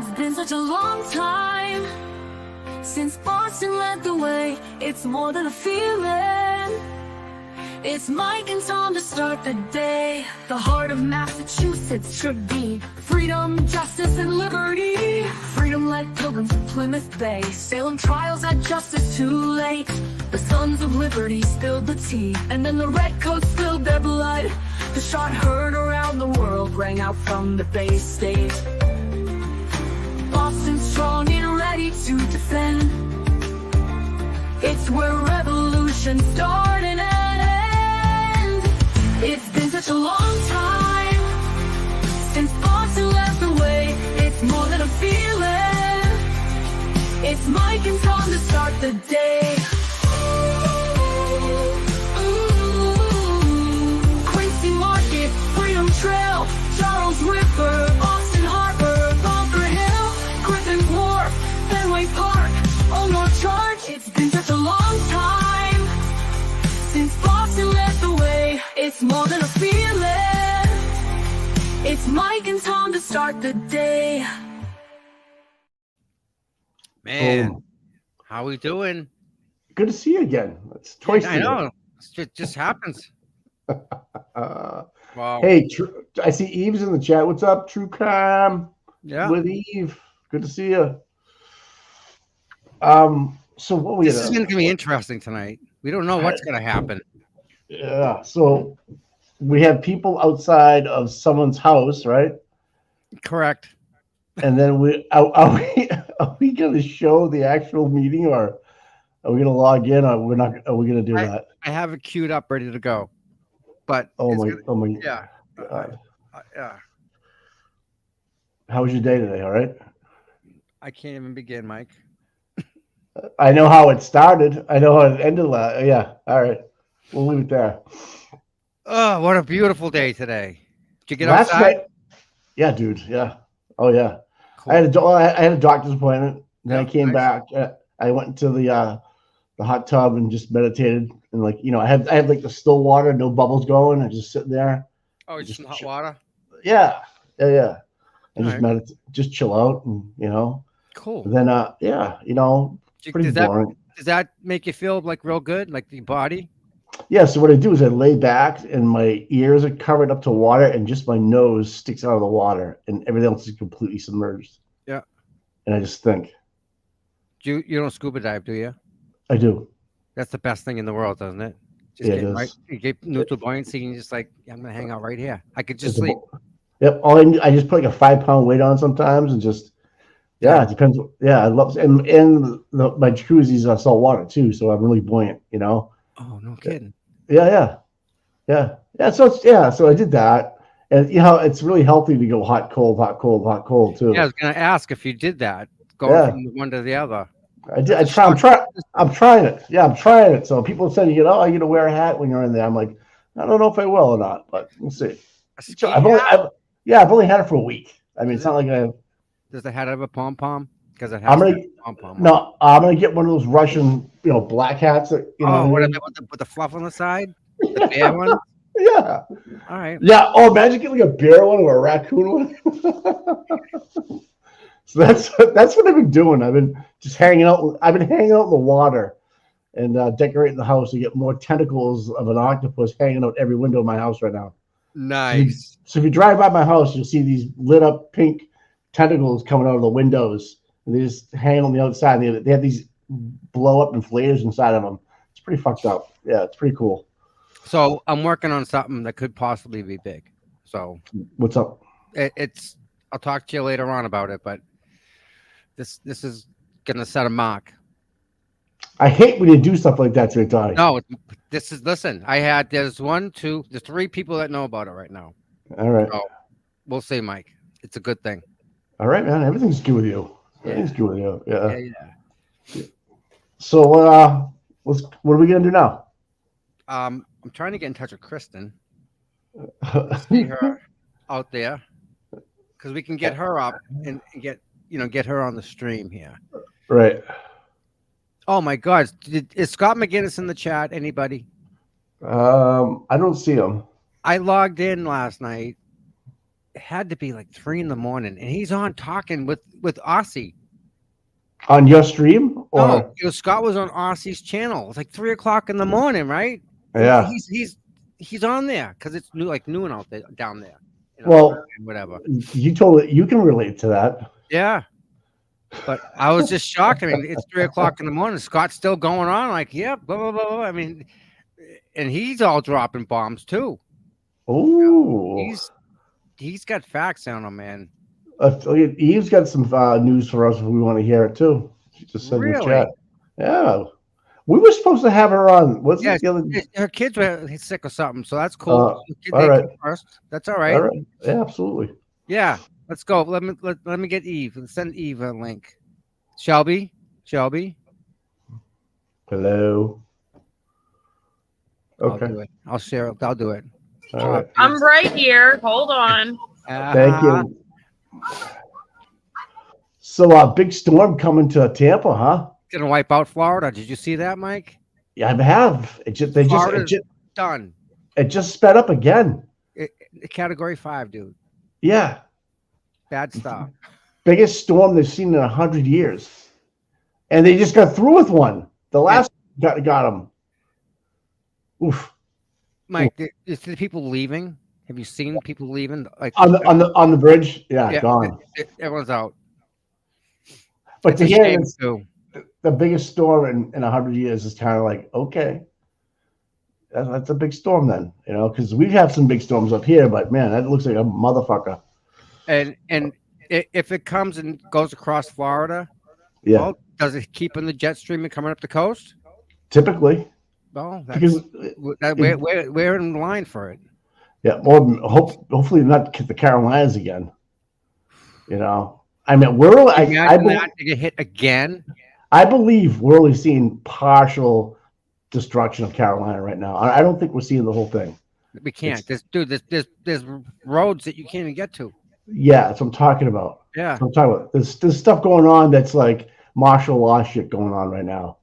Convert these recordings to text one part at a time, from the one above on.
It's been such a long time since Boston led the way. It's more than a feeling. It's Mike and Tom to start the day. The heart of Massachusetts should be freedom, justice, and liberty. Freedom led pilgrims to Plymouth Bay. Salem trials had justice too late. The sons of liberty spilled the tea, and then the redcoats spilled their blood. The shot heard around the world rang out from the Bay State. Boston strong and ready to defend. It's where revolution started and end. It's been such a long time since Boston led the way. It's more than a feeling. It's Mike and Tom to start the day. Quincy Market, Freedom Trail, Charles River, Boston Harbor, Bunker Hill, Griffin Wharf, Fenway Park, Old North Church. It's been such a long time since Boston led the way. It's more than a feeling. It's Mike and Tom to start the day. Man, how we doing? Good to see you again. It's twice. I know. It just happens. Wow. Wow. Hey, I see Eve's in the chat. What's up, True Crime? Yeah. With Eve. Good to see you. So what we This is going to be interesting tonight. We don't know what's going to happen. Yeah. So we have people outside of someone's house, right? Correct. And then are we going to show the actual meeting, or are we going to log in, or we're not? Are we going to do that? I have it queued up, ready to go. But oh my, yeah, God. Yeah. How was your day today? All right. I can't even begin, Mike. I know how it started. I know how it ended. Yeah. All right. We'll leave it there. Oh, what a beautiful day today. Did you get Last outside? night, yeah, dude. Yeah. Oh yeah. Cool. I had a doctor's appointment. Then I came back. I went into the hot tub and just meditated. And I had like the still water, no bubbles going. I just sitting there. Oh, just some hot water. Yeah. And All just meditate, just chill out, and Cool. And then pretty boring. Does that make you feel like real good, like the body? Yeah, so what I do is I lay back and my ears are covered up to water and just my nose sticks out of the water and everything else is completely submerged. Yeah. And I just think. You don't scuba dive, do you? I do. That's the best thing in the world, doesn't it? Just Yeah, get it is. right, you get neutral buoyancy and just like, I'm going to hang out right here. I could just sleep. Yep. I just put like a 5-pound weight on sometimes and just, it depends. Yeah, I love it. And my jacuzzi's salt water too, so I'm really buoyant, Oh, no kidding. Yeah. So I did that, and it's really healthy to go hot, cold too. Yeah, I was going to ask if you did that, going from one to the other. I did. I'm trying it. Yeah, I'm trying it. So people said, you're going to wear a hat when you're in there. I'm like, I don't know if I will or not, but we'll see. So I've only had it for a week. I mean, it's not like I have. Does the hat have a pom pom? Because it has pom pom. No, I'm gonna get one of those Russian, black hats that with the fluff on the side, the bear one. Yeah. All right. Yeah. Oh, imagine getting a bear one or a raccoon one. So that's what I've been doing. I've been just hanging out. I've been hanging out in the water and decorating the house to get more tentacles of an octopus hanging out every window of my house right now. Nice. So if you drive by my house, you'll see these lit up pink tentacles coming out of the windows. And they just hang on the outside. They have these blow up inflators inside of them. It's pretty fucked up. Yeah, it's pretty cool. So I'm working on something that could possibly be big. So what's up? I'll talk to you later on about it, but this is gonna set a mark. I hate when you do stuff like that to me, Tony. No, listen. There's 3 people that know about it right now. All right. So we'll see, Mike. It's a good thing. All right, man. Everything's good with you. Everything's good with you. Yeah. So what are we gonna do now? I'm trying to get in touch with Kristen. See her out there, because we can get her up and get her on the stream here. Right. Oh my God! Is Scott McGinnis in the chat? Anybody? I don't see him. I logged in last night it had to be like 3 in the morning, and he's on talking with Aussie. On your stream No, or Scott was on Aussie's channel. It's like 3 o'clock in the morning, right? And yeah. he's on there because it's like noon out there down there. Well, whatever. You can relate to that. Yeah. But I was just shocked. I mean, it's 3 o'clock in the morning. Scott's still going on, like, yeah, blah, blah, blah, blah. I mean, and he's all dropping bombs too. Oh, He's got facts on him, man. Eve's got some news for us if we want to hear it too. She just said in the chat. Yeah, we were supposed to have her on. What's the other? Her kids were sick or something, so that's cool. All right, first. That's all right. All right, yeah, absolutely. Yeah, let's go. Let me get Eve. Let's send Eve a link. Shelby. Hello. Okay. I'll do it. I'll share it. I'll do it. All right. I'm right here. Hold on. Thank you. So, big storm coming to Tampa, huh? Gonna wipe out Florida. Did you see that, Mike? Yeah, I have. It just done. It just sped up again. Category 5, dude. Yeah. Bad stuff. Biggest storm they've seen in 100 years, and they just got through with one. The last got them. Oof. Mike, is the people leaving? Have you seen people leaving? Like on the bridge? Yeah, gone. Everyone's out. But to hear the biggest storm in 100 years is kind of like, okay, that's a big storm then, because we have some big storms up here, but man, that looks like a motherfucker. And if it comes and goes across Florida, well, does it keep in the jet stream and coming up the coast? Typically. Well, because we're in line for it. Yeah, hopefully not the Carolinas again. I mean, I believe to get hit again. I believe we're only seeing partial destruction of Carolina right now. I don't think we're seeing the whole thing. We can't. There's roads that you can't even get to. Yeah, that's what I'm talking about. Yeah, that's what I'm talking about. There's stuff going on that's like martial law shit going on right now,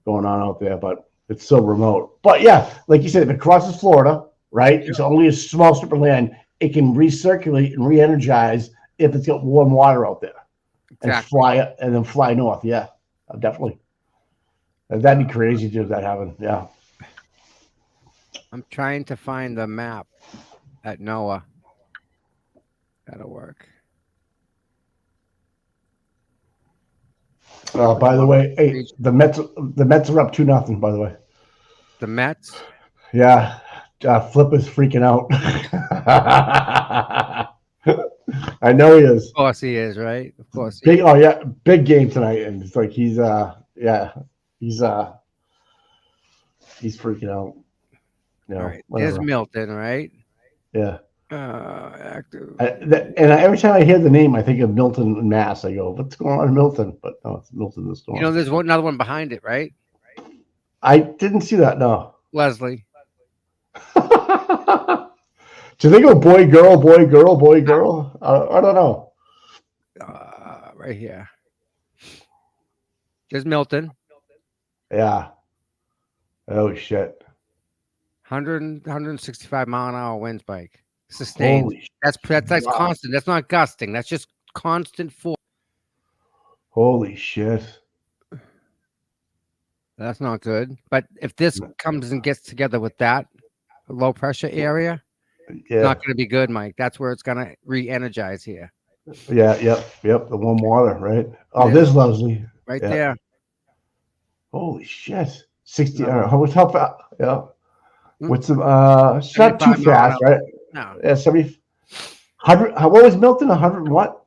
going on out there, but it's so remote. But yeah, like you said, if it crosses Florida, right? It's only a small strip of land. It can recirculate and re-energize if it's got warm water out there, and then fly north. Yeah, definitely. That'd be crazy to have that happen. Yeah. I'm trying to find the map at NOAA. That'll work. By the way, hey, the Mets are up 2-0. By the way, the Mets. Yeah, Flip is freaking out. I know he is. Of course he is, right? Of course. Big game tonight, and it's like he's freaking out. All right. There's Milton, right? Yeah. Active. Every time I hear the name, I think of Milton in Mass. I go, "What's going on in Milton?" But no, it's Milton the Storm. There's another one behind it, right? I didn't see that. No. Leslie. Do they go boy, girl, boy, girl, boy, girl? I don't know. Right here. There's Milton. Yeah. Oh shit. 165 mile an hour winds, Mike. Sustained. That's constant. That's not gusting. That's just constant force. Holy shit. That's not good. But if this comes and gets together with that low pressure area, it's not going to be good, Mike. That's where it's going to re-energize here. Yeah. Yep. The warm water, right? Oh, there's Leslie. Right there. Holy shit. 60. How fast? Yeah. What's the it's not too fast, right? No. Yeah, 70. 100. What was Milton? 100 what?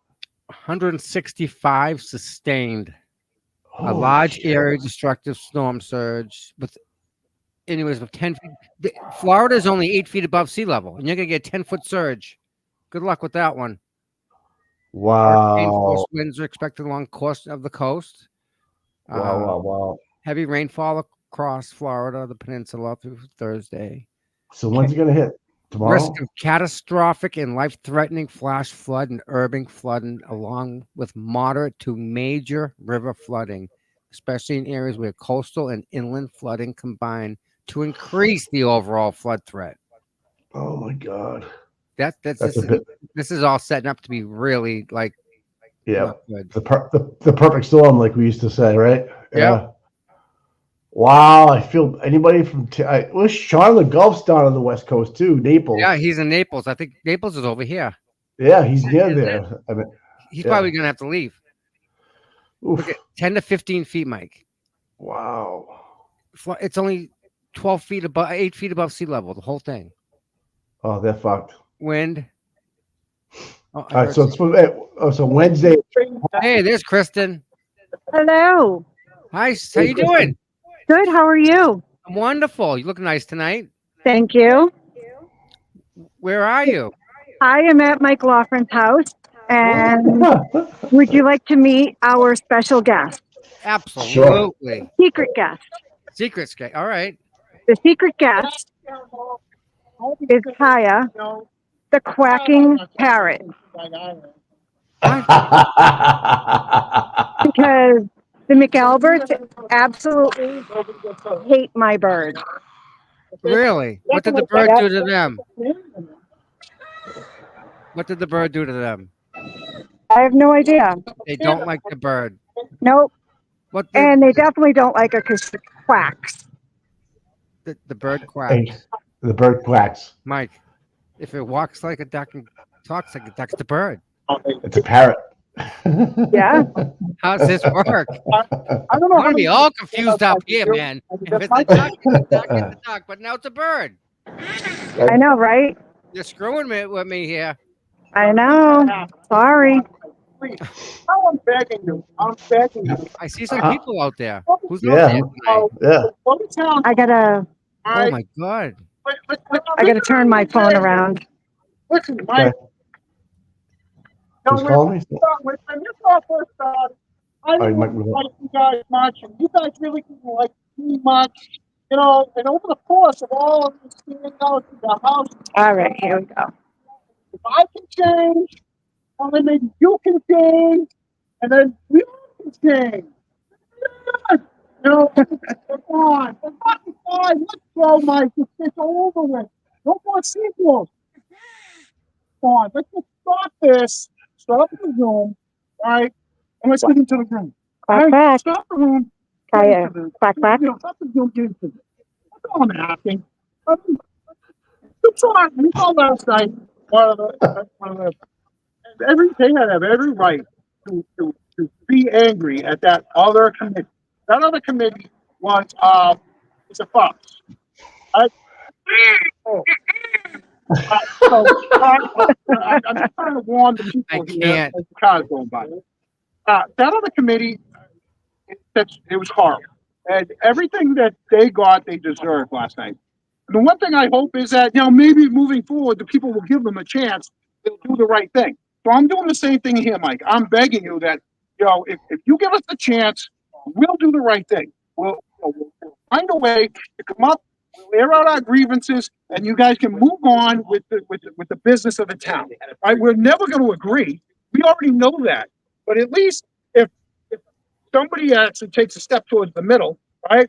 165 sustained. A large area destructive storm surge with 10 feet. Florida is only 8 feet above sea level, and you're gonna get a 10-foot surge. Good luck with that one. Wow. Force winds are expected along coast of the coast. Wow. Heavy rainfall across Florida, the peninsula through Thursday. So when's it gonna hit? Tomorrow? Risk of catastrophic and life-threatening flash flood and urban flooding, along with moderate to major river flooding, especially in areas where coastal and inland flooding combine to increase the overall flood threat. Oh my God. That's That's a bit. this is all setting up to be really like Yeah, not good. the perfect storm, like we used to say, right? Yeah. Wow, I feel anybody from well, Sean the Gulf's down on the West Coast too, Naples. Yeah, he's in Naples. I think Naples is over here. Yeah, he's near there. I mean, He's yeah. probably gonna have to leave. Oof. Look at 10 to 15 feet, Mike. Wow. It's only 12 feet above, 8 feet above sea level. The whole thing. Oh, they're fucked. Wind. Oh, All right, so so Wednesday. hey, there's Kristen. Hello. Hi, how you doing? Good. How are you? I'm wonderful. You look nice tonight. Thank you. Where are you? I am at Mike Laughlin's house, and would you like to meet our special guest, Absolutely. secret guest? Secret skate. All right. The secret guest is Kaya, the quacking parrot, because the McAlberts absolutely hate my bird. Really? What did the bird do to them? What did the bird do to them? I have no idea. They don't like the bird. Nope. What And they definitely don't like her because she quacks. the bird Hey, quacks. the bird quacks. Mike, if it walks like a duck and talks like a duck, it's the bird. It's a parrot. Yeah. How's this work? I don't I'm know. gonna be all confused up here, man. If it's a duck, it's a duck, it's a duck, but now it's a bird. I know, right? You're screwing me with me here. I know. Sorry. I'm begging you. I'm begging you. I see some people out there. Who's Yeah. out there tonight? Yeah. What we tell I gotta Oh my god. turn my phone around. Listen, Mike. Who's calling me? When this all first started, I didn't Mike, really like you guys much, and you guys really didn't like me much. You know, and over the course of all of this being out to the house, All right, here we go. if I can change, well, then maybe you can change, and then we all can change. You know, come on. The fucking fine. Let's go, Mike. It's over with. No more sequels. Come on. Let's just stop this. Stop the room. All right? And let's get into the room. All Quack, right? quack. Stop the room. Kaya, quack, quack. You know, stop the room. Get into the room. That's all I'm asking. We saw last night one of the they have every right to be angry at that other committee. That other committee was it's a farce. Right? So I'm just trying to warn the people I here can't. as the cars going by. That other committee, it was horrible. And everything that they got, they deserved last night. The one thing I hope is that, maybe moving forward, the people will give them a chance. They'll do the right thing. So I'm doing the same thing here, Mike. I'm begging you that, if you give us a chance, we'll do the right thing. We'll find a way to come up, we'll air out our grievances, and you guys can move on with the business of the town. Right? We're never going to agree. We already know that. But at least if somebody actually takes a step towards the middle, right?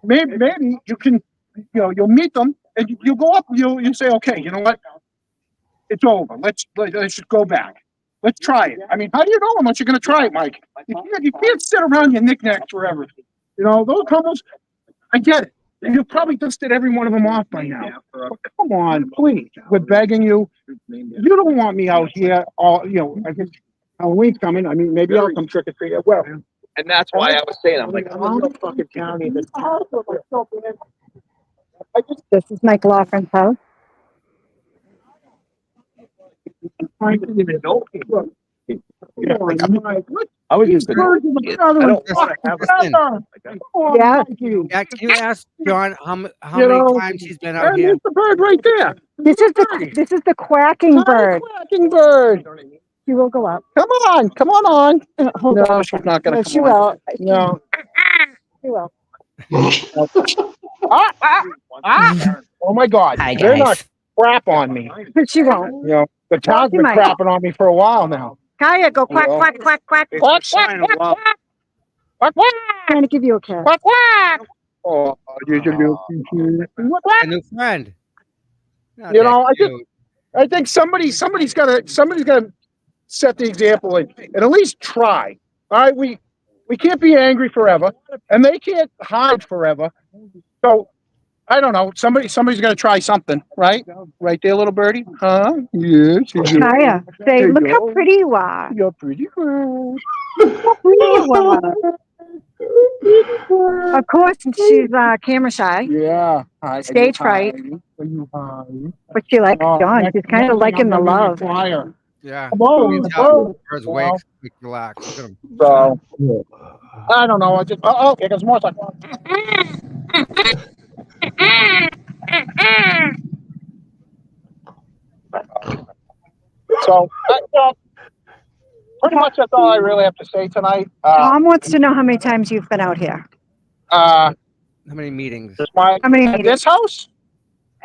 Maybe you can, you'll meet them and you'll go up. You say, okay, you know what? It's over. Let's just go back. Let's try it. I mean, how do you know unless you're going to try it, Mike? You can't sit around your knickknacks forever. Those couples, I get it. You probably dusted every one of them off by now. But come on, please. We're begging you. You don't want me out here all, I guess Halloween's coming. I mean, maybe I'll come trick or treat as well. And that's why I was saying, I'm like, I'm a real fucking county. This is Mike Laughlin's house. I didn't even know. I was just gonna, Yeah. Yeah, can you ask John how many times he's been out here? There's the bird right there. This is the quacking bird. Quacking bird. She will go up. Come on. Hold No, on. she's not gonna No, come she on. will. No. She will. Oh my God. Hi, They're guys. not crap on me. She won't. The town's She been might. crapping on me for a while now. Kaya, go quack, quack, quack, quack. Quack, quack, quack, quack. Quack, quack, Trying to give you a kiss. quack, quack. Oh, you A new friend. Not You that know, cute. I think somebody's gotta set the example and at least try. All right, we can't be angry forever, and they can't hide forever. So I don't know. Somebody's gonna try something, right? Right there, little birdie. Huh? Yes. Kaya, say, There you look how go. pretty you are. You're pretty girl. How pretty you are. Of course, she's camera shy, Yeah. Hi. stage fright, Are you high? but she likes John. She's kind of liking the love. Flyer. Yeah. Come on, He's come out. on. Birds awake. Relax. Look at him. So I don't know. I just okay. There's more. Like, so pretty much that's all I really have to say tonight. Tom wants to know how many times you've been out here. How many meetings? How many At meetings? this house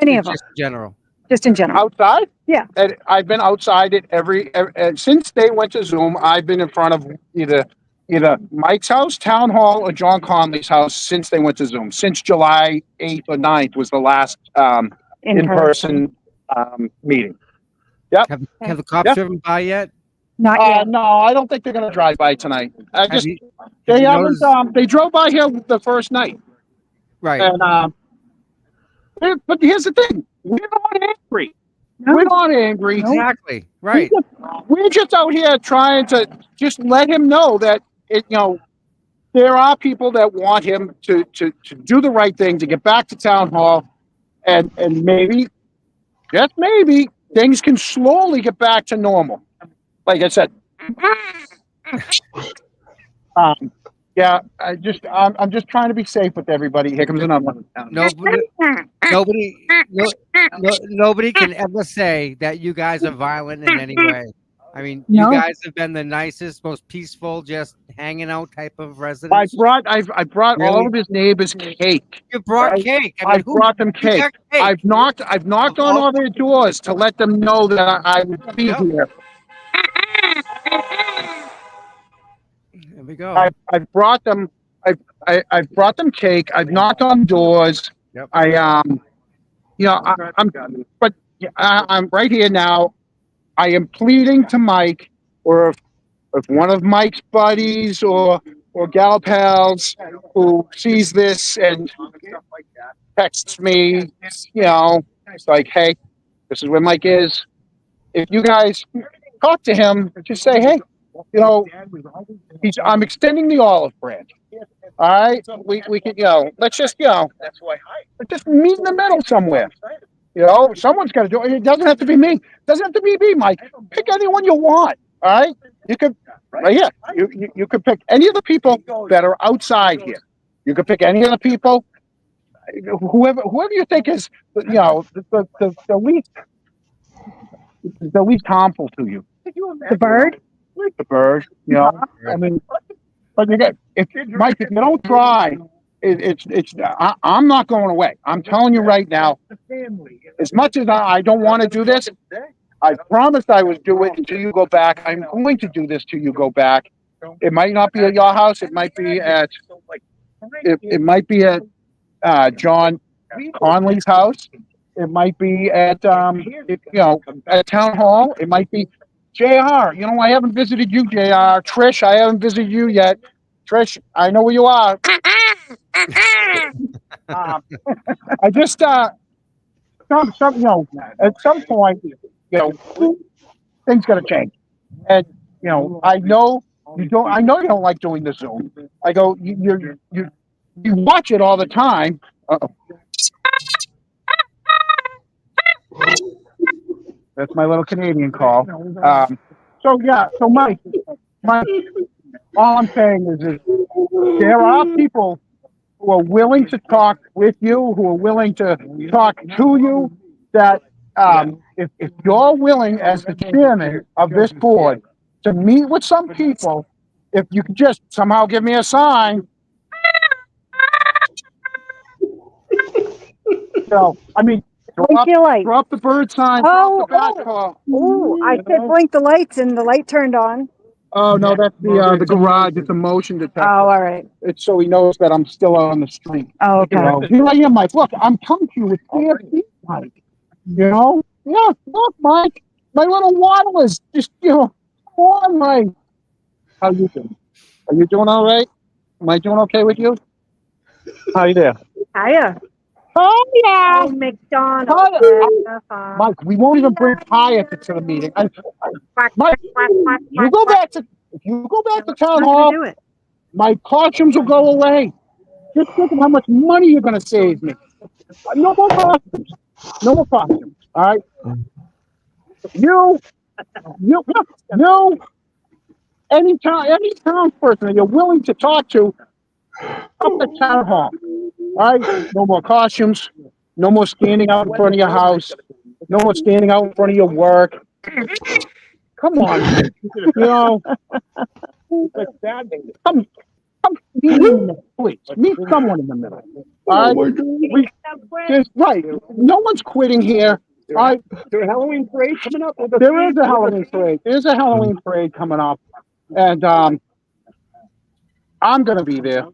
Any of them? Just general. Just in general. outside. Yeah. And I've been outside it every since they went to Zoom. I've been in front of either Mike's house, town hall, or John Conley's house since they went to Zoom. Since July 8th or 9th was the last in person meeting. Have the cops Yeah. driven by yet? Not yet. No, I don't think they're gonna drive by tonight. I Have just you, they you haven't. noticed- They drove by here the first night, right. and but here's the thing: we're not angry. No. We're not angry. Exactly. Right. We're just out here trying to just let him know that there are people that want him to do the right thing, to get back to town hall, and maybe, just maybe, things can slowly get back to normal. Like I said, yeah, I'm just trying to be safe with everybody. Here comes another one. Nobody can ever say that you guys are violent in any way. I mean, No. you guys have been the nicest, most peaceful, just hanging out type of I residents. brought Really? all of his neighbors cake. You brought cake. I I mean, who brought them who cake. got cake? I've knocked on all their doors to let them know that I would be Yep. here. There we go. I've brought them. I've brought them cake. I've knocked on doors. Yep. I'm right here now. I am pleading to Mike, or if one of Mike's buddies or gal pals who sees this and texts me, it's like, hey, this is where Mike is. If you guys talk to him, just say, hey, I'm extending the olive branch. All right, we can, let's just meet in the middle somewhere. Someone's got to do it. It doesn't have to be me. It doesn't have to be me, Mike. Pick anyone you want. All right, you could right here. You could pick any of the people that are outside here. You could pick any of the people, whoever you think is, the least harmful to you. The bird? The bird, I mean, but if Mike, if you don't try, I'm not going away. I'm telling you right now. As much as I don't want to do this, I promised I would do it until you go back. I'm going to do this till you go back. It might not be at your house. It might be at John Conley's house. It might be at at town hall. It might be JR. I haven't visited you, JR. Trish, I haven't visited you yet. Trish, I know where you are. I just at some point, things got to change. And I know you don't. I know you don't like doing the Zoom. I go, you watch it all the time. That's my little Canadian call. So Mike, all I'm saying is there are people who are willing to talk with you, who are willing to talk to you, that if you're willing as the chairman of this board to meet with some people, if you could just somehow give me a sign. I mean, Blink your light. drop the bird sign, drop the bat call. Oh, I said blink the lights and the light turned on. Oh, no, that's the garage. It's a motion detector. Oh, all right. It's so he knows that I'm still out on the street. Oh, okay. Here I am, Mike. Look, I'm coming to you with clear feet, Mike. Yeah, look, Mike, my little waddle is just, come on, Mike. How you doing? Are you doing all right? Am I doing okay with you? How you there? Hiya. Oh, yeah. Oh, McDonald's. Mike, we won't even bring Hyatt to the meeting. Mike, if you go back to town hall, Do it. my costumes will go away. Just think of how much money you're going to save me. No more costumes. No more costumes. All right. You, any town person that you're willing to talk to, up at town hall. All right. No more costumes. No more standing out in front of your house. No more standing out in front of your work. Come on. Come meet me in the middle, please. Meet someone in the middle. All right. Right. No one's quitting here. All right. There's a Halloween parade coming up. There is a Halloween parade. There's a Halloween parade coming up, and I'm gonna be there.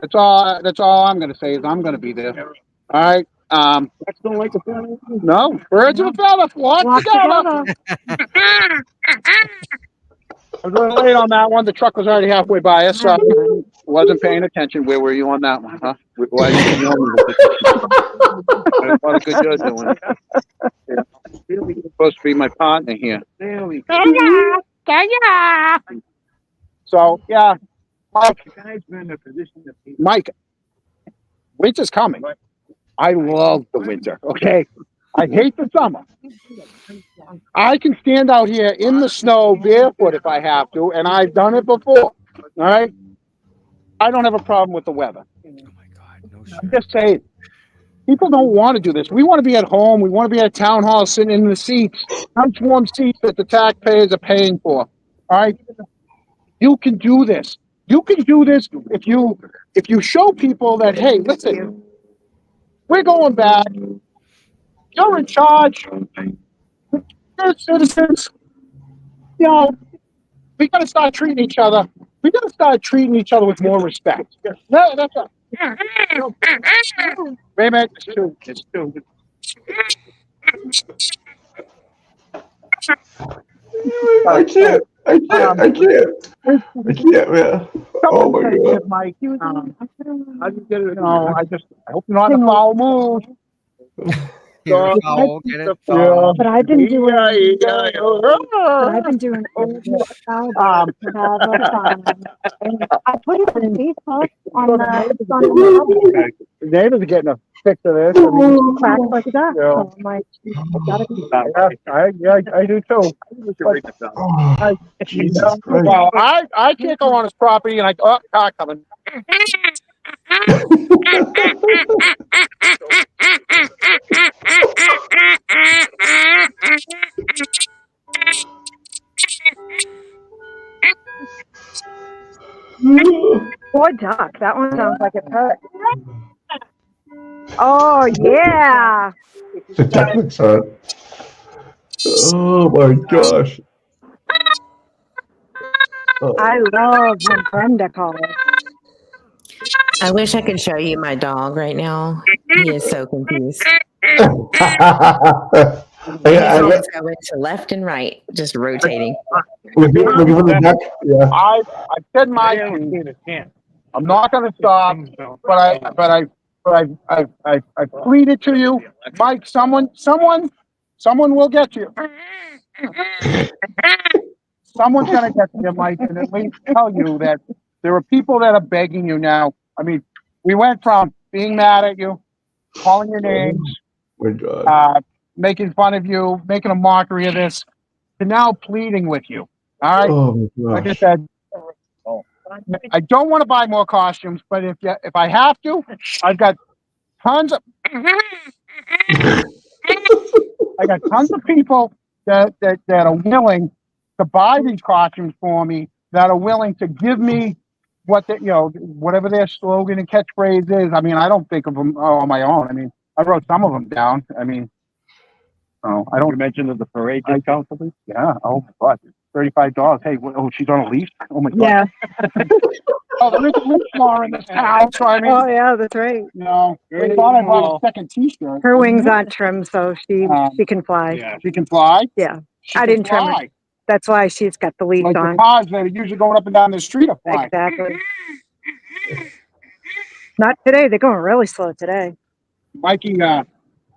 That's all I'm gonna say is I'm gonna be there. All right. That's don't like a no. Birds of a feather flock together. I was a little late on that one. The truck was already halfway by us. Wasn't paying attention. Where were you on that one, huh? Why didn't you know what a good job doing? Yeah. You're supposed to be my partner here. There we go. So yeah, Mike, winter's coming. I love the winter. Okay, I hate the summer. I can stand out here in the snow barefoot if I have to, and I've done it before. All right, I don't have a problem with the weather. Oh my God, no I'm just saying, people don't want to do this. We want to be at home. We want to be at town hall, sitting in the seats, nice warm seats that the taxpayers are paying for. All right, you can do this. You can do this if you show people that, hey, listen, we're going back. You're in charge. We're citizens. We got to start treating each other. We got to start treating each other with more respect. No, that's not. Wait a minute. It's two. I can't, man. Oh my God. Mike, how do you get it? No, I hope you're not in a foul mood. Foul, get it? Foul. But I've been doing. But I've been doing I put it on Facebook on the The neighbors are getting a fix of this. I mean, crack like that. Yeah. So I'm like, I do too. Jesus Christ. Well, I can't go on his property and car coming. poor duck. That one sounds like it's hurt. Oh yeah. The technics are. Oh my gosh. I love when Brenda calls. I wish I could show you my dog right now. He is so confused. His hands go into left and right, just rotating. Looking for the duck. Yeah. I said my piece. I'm not going to stop, but I pleaded to you, Mike. Someone will get you. Someone's going to get you, Mike, and at least tell you that there are people that are begging you now. I mean, we went from being mad at you, calling your names, My God. making fun of you, making a mockery of this, to now pleading with you. All right. Oh my Like I gosh. said, I don't want to buy more costumes, but if I have to, I've got tons of people that are willing to buy these costumes for me, that are willing to give me whatever their slogan and catchphrase is. I mean, I don't think of them on my own. I mean, I wrote some of them down. I mean, Oh, I don't mention that the parade discount for this? Yeah. Oh my God. $35. Hey, oh, she's on a leash? Oh my God. Yeah. Oh, there is a leash law in this town, so I mean, Oh, yeah, that's right. no. I thought I bought a second t-shirt. Her wings aren't trimmed, so she can fly. Yeah. She can fly? Yeah. She I can didn't trim it. fly. That's why she's got the leash Like the on. cars that are usually going up and down the street are flying. Exactly. Not today. They're going really slow today. Mikey, do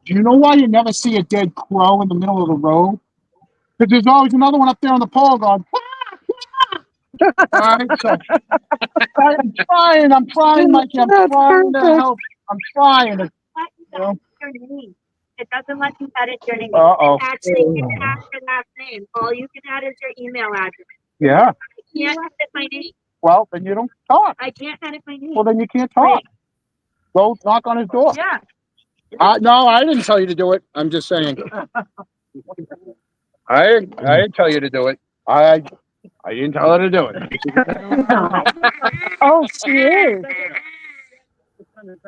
you know why you never see a dead crow in the middle of the road? Because there's always another one up there on the pole going, all right, so I'm trying, Mikey, I'm That's trying to perfect. help. I'm trying. You know? It doesn't let you edit your name. Uh-oh. Actually, you can add your last name. All you can add is your email address. Yeah. I can't edit my name. Well, then you don't talk. I can't edit my name. Well, then you can't talk. Go knock on his door. Yeah. No, I didn't tell you to do it. I'm just saying. I didn't tell you to do it. I didn't tell her to do it. Oh, she is.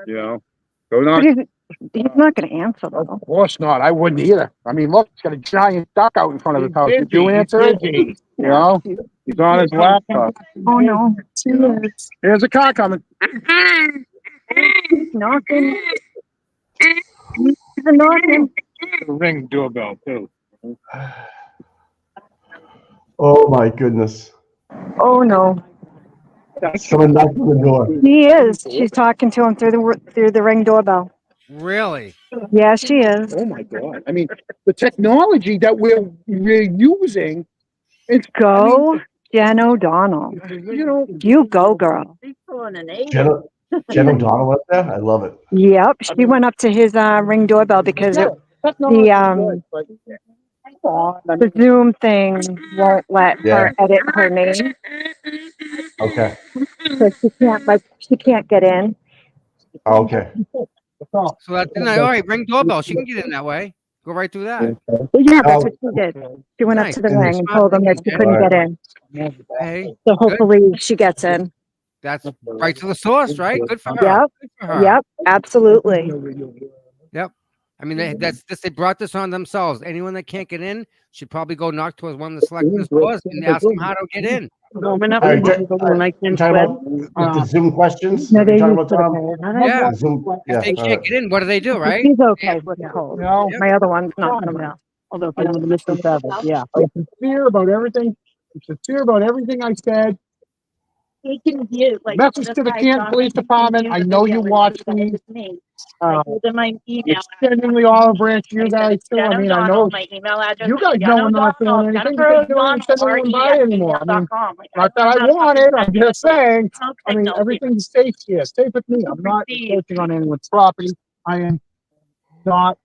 You know, go knock. But he's not going to answer though. Of course not. I wouldn't either. I mean, look, he's got a giant duck out in front of his house. Did you answer it? You know, he's on his laptop. Oh no, she is. Here's a car coming. He's knocking. He's knocking. Ring doorbell too. Oh my goodness. Oh no, Someone knocked on the door. he is. She's talking to him through the Ring doorbell. Really? Yeah, she is. Oh my God. I mean, the technology that we're using, it's Go, Jen O'Donnell. you know, You go, girl. Jen O'Donnell up there? I love it. Yep, she went up to his Ring doorbell because the Zoom thing won't let her edit her name, Okay. so she can't get in. Okay. So that's all right. Ring doorbell. She can get in that way. Go right through that. Yeah, that's what she did. She went up Nice. to the Ring and told them that she couldn't get in. Hey, So hopefully she gets in. that's right to the source, right? Good for her. Yep. Good for her. Yep, absolutely. I mean, they brought this on themselves. Anyone that can't get in should probably go knock towards one of the selectors doors and ask them how to get in. All right, talking about the Zoom questions? No, they Talking used about to Tom? pay. Yeah. Zoom, If they can't get in, what do they do, right? She's okay with the whole. No. My other one's not gonna know. Although I'm the Mr. Savage, yeah. I'm sincere about everything. I'm sincere about everything I said. He can view, like. Message to the Canton Police Department. I know you watch me. I told them my email. Extending the olive branch to you guys too. I mean, I know My email address. you guys know I'm not doing anything because you don't send anyone by anymore. I mean, not that I want it. I'm just saying. I mean, everything's safe here. Safe with me. I'm not encroaching on anyone's property. I am not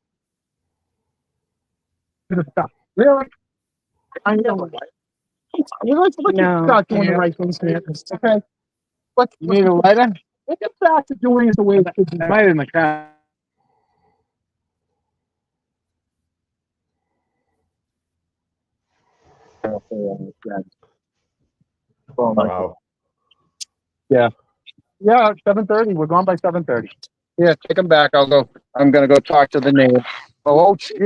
gonna stop. Really? I know. Let's start doing the right things here. Okay. You need a lighter? Let's get back to doing it the way it should be. Light in the car. Wow. Yeah, 7:30. We're gone by 7:30. Yeah, take them back. I'm gonna go talk to the neighbor. Oh, Jesus,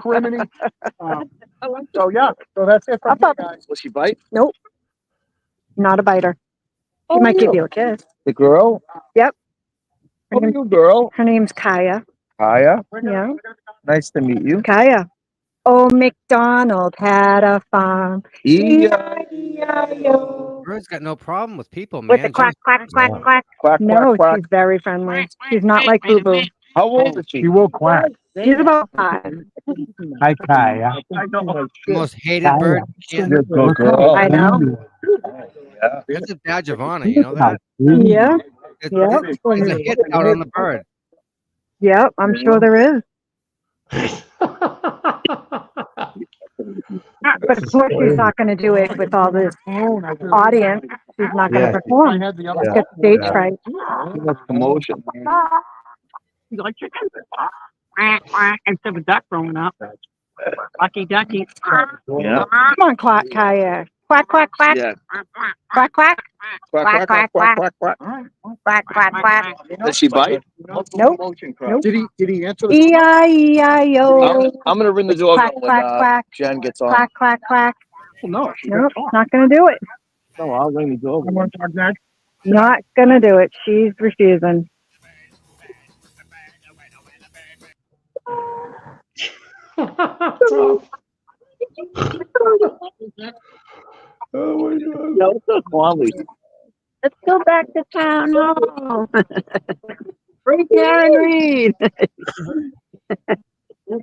criminy. So yeah, so that's it from you guys. Will she bite? Nope. Not a biter. She might give you a kiss. The girl? Yep. Oh, you girl. Her name's Kaya. Kaya. Yeah. Nice to meet you. Kaya. Oh, McDonald had a farm. E-I-E-I-O. Bird's got no problem with people, man. With the quack, quack, quack, quack. Quack, No, quack, quack. she's very friendly. She's not like Boo Boo. How old is she? You will quack. She's about 5. Hi, Kaya. The most hated bird. in You're a good girl. I know. Yeah. It's a badge of honor. You know that? Yeah. There's a hit out on the bird. Yep. I'm sure there is. But of course, she's not going to do it with all this audience. She's not going to perform. Let's get the stage right. Too much commotion. You like chicken? Instead of a duck growing up. Lucky ducky. Yeah. Come on, Kaya. Quack, quack, quack, Yeah. quack, quack, Quack, quack, quack, quack, quack, quack. quack, quack, quack. Does she bite? Nope. Nope. Did he answer the? E-I-E-I-O. I'm gonna ring the doorbell Quack, when quack, quack. Jen gets on. Quack, quack, quack. No. Nope, not gonna do it. No, I'll ring the doorbell. Not gonna do it. She's refusing. Oh my god. No, it's not quality. Let's go back to town hall. Free Karen Reed.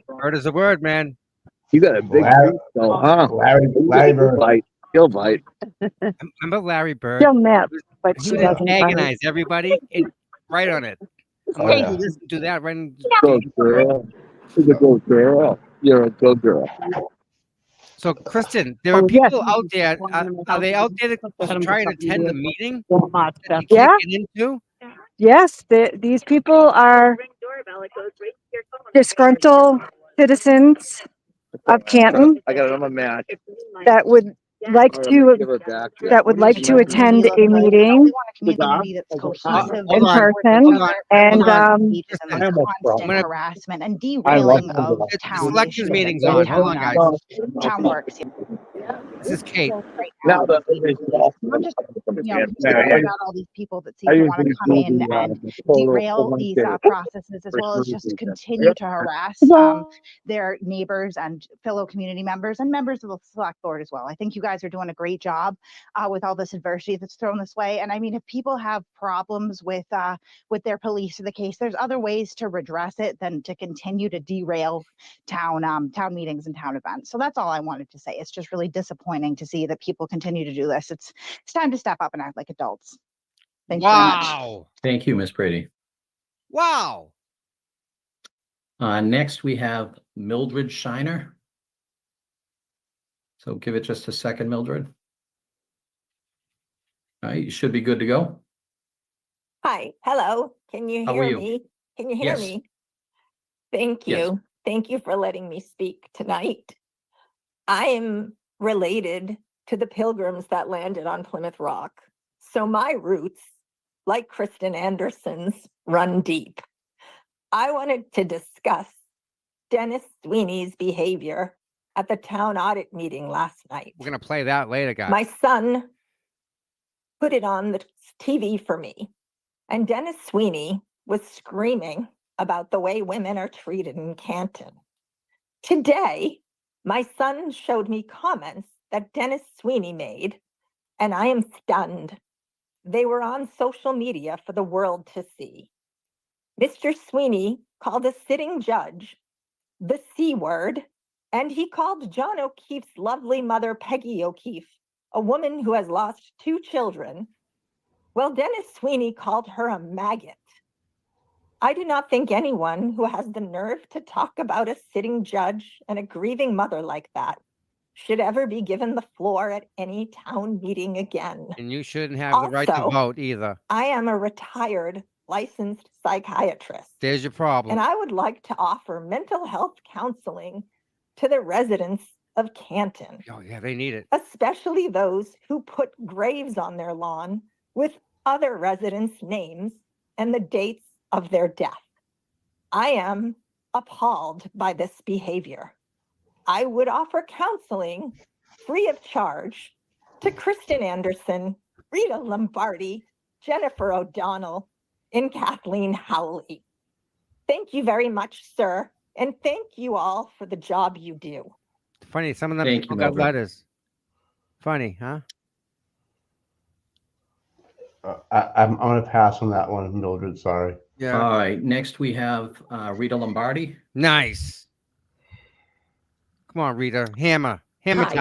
Word is a word, man. You got a big Larry- beak, though, huh? Larry Bird. Bite. He'll bite. Remember Larry Bird? She'll nip, but He she would doesn't bite. antagonize everybody right on it. Oh, yeah. Do this, do that, right? Good girl. You're a good girl. You're a good girl. So, Kristen, there are Oh, yes. people out there. Are they out there to try and attend the meeting that you Yeah. can't get into? Yes, these people are Ring doorbell, it goes right to your phone. disgruntled citizens of Canton I got another match. that would like I'm gonna to give her back. that would like to attend a meeting community that's cohesive, Hold on, person, hold on, and hold on. engages in this constant gonna- harassment and I love derailing of them. town Selectors issues meeting's and on. Hold on, guys. town works. This is Kate. Now that Not just, about all these people that seem to want to come in and derail these processes, as well as just continue to harass their neighbors and fellow community members and members of the select board as well. I think you guys are doing a great job with all this adversity that's thrown this way. And I mean, if people have problems with their police or the case, there's other ways to redress it than to continue to derail town meetings and town events. So that's all I wanted to say. It's just really disappointing to see that people continue to do this. It's time to step up and act like adults. Thanks very much. Wow. Thank you, Ms. Brady. Wow. Next, we have Mildred Shiner. So give it just a second, Mildred. All right, you should be good to go. Hi, hello. Can you How hear are you? me? Can you hear Yes. me? Thank Yes. you. Thank you for letting me speak tonight. I am related to the pilgrims that landed on Plymouth Rock. So my roots, like Kristen Anderson's, run deep. I wanted to discuss Dennis Sweeney's behavior at the town audit meeting last night. We're going to play that later, guys. My son put it on the TV for me, and Dennis Sweeney was screaming about the way women are treated in Canton. Today, my son showed me comments that Dennis Sweeney made, and I am stunned. They were on social media for the world to see. Mr. Sweeney called a sitting judge the C word, and he called John O'Keefe's lovely mother, Peggy O'Keefe, a woman who has lost 2 children. Well, Dennis Sweeney called her a maggot. I do not think anyone who has the nerve to talk about a sitting judge and a grieving mother like that should ever be given the floor at any town meeting again. And you shouldn't have the right to Also, vote either. I am a retired licensed psychiatrist, There's your problem. and I would like to offer mental health counseling to the residents of Canton, Oh, yeah, they need it. especially those who put graves on their lawn with other residents' names and the dates of their death. I am appalled by this behavior. I would offer counseling free of charge to Kristen Anderson, Rita Lombardi, Jennifer O'Donnell, and Kathleen Howley. Thank you very much, sir, and thank you all for the job you do. Funny, some of them Thank people you, got Mildred. letters. Funny, huh? I'm gonna pass on that one, Mildred. Sorry. Yeah. All right, next we have Rita Lombardi. Nice. Come on, Rita. Hammer. Hammer Hi.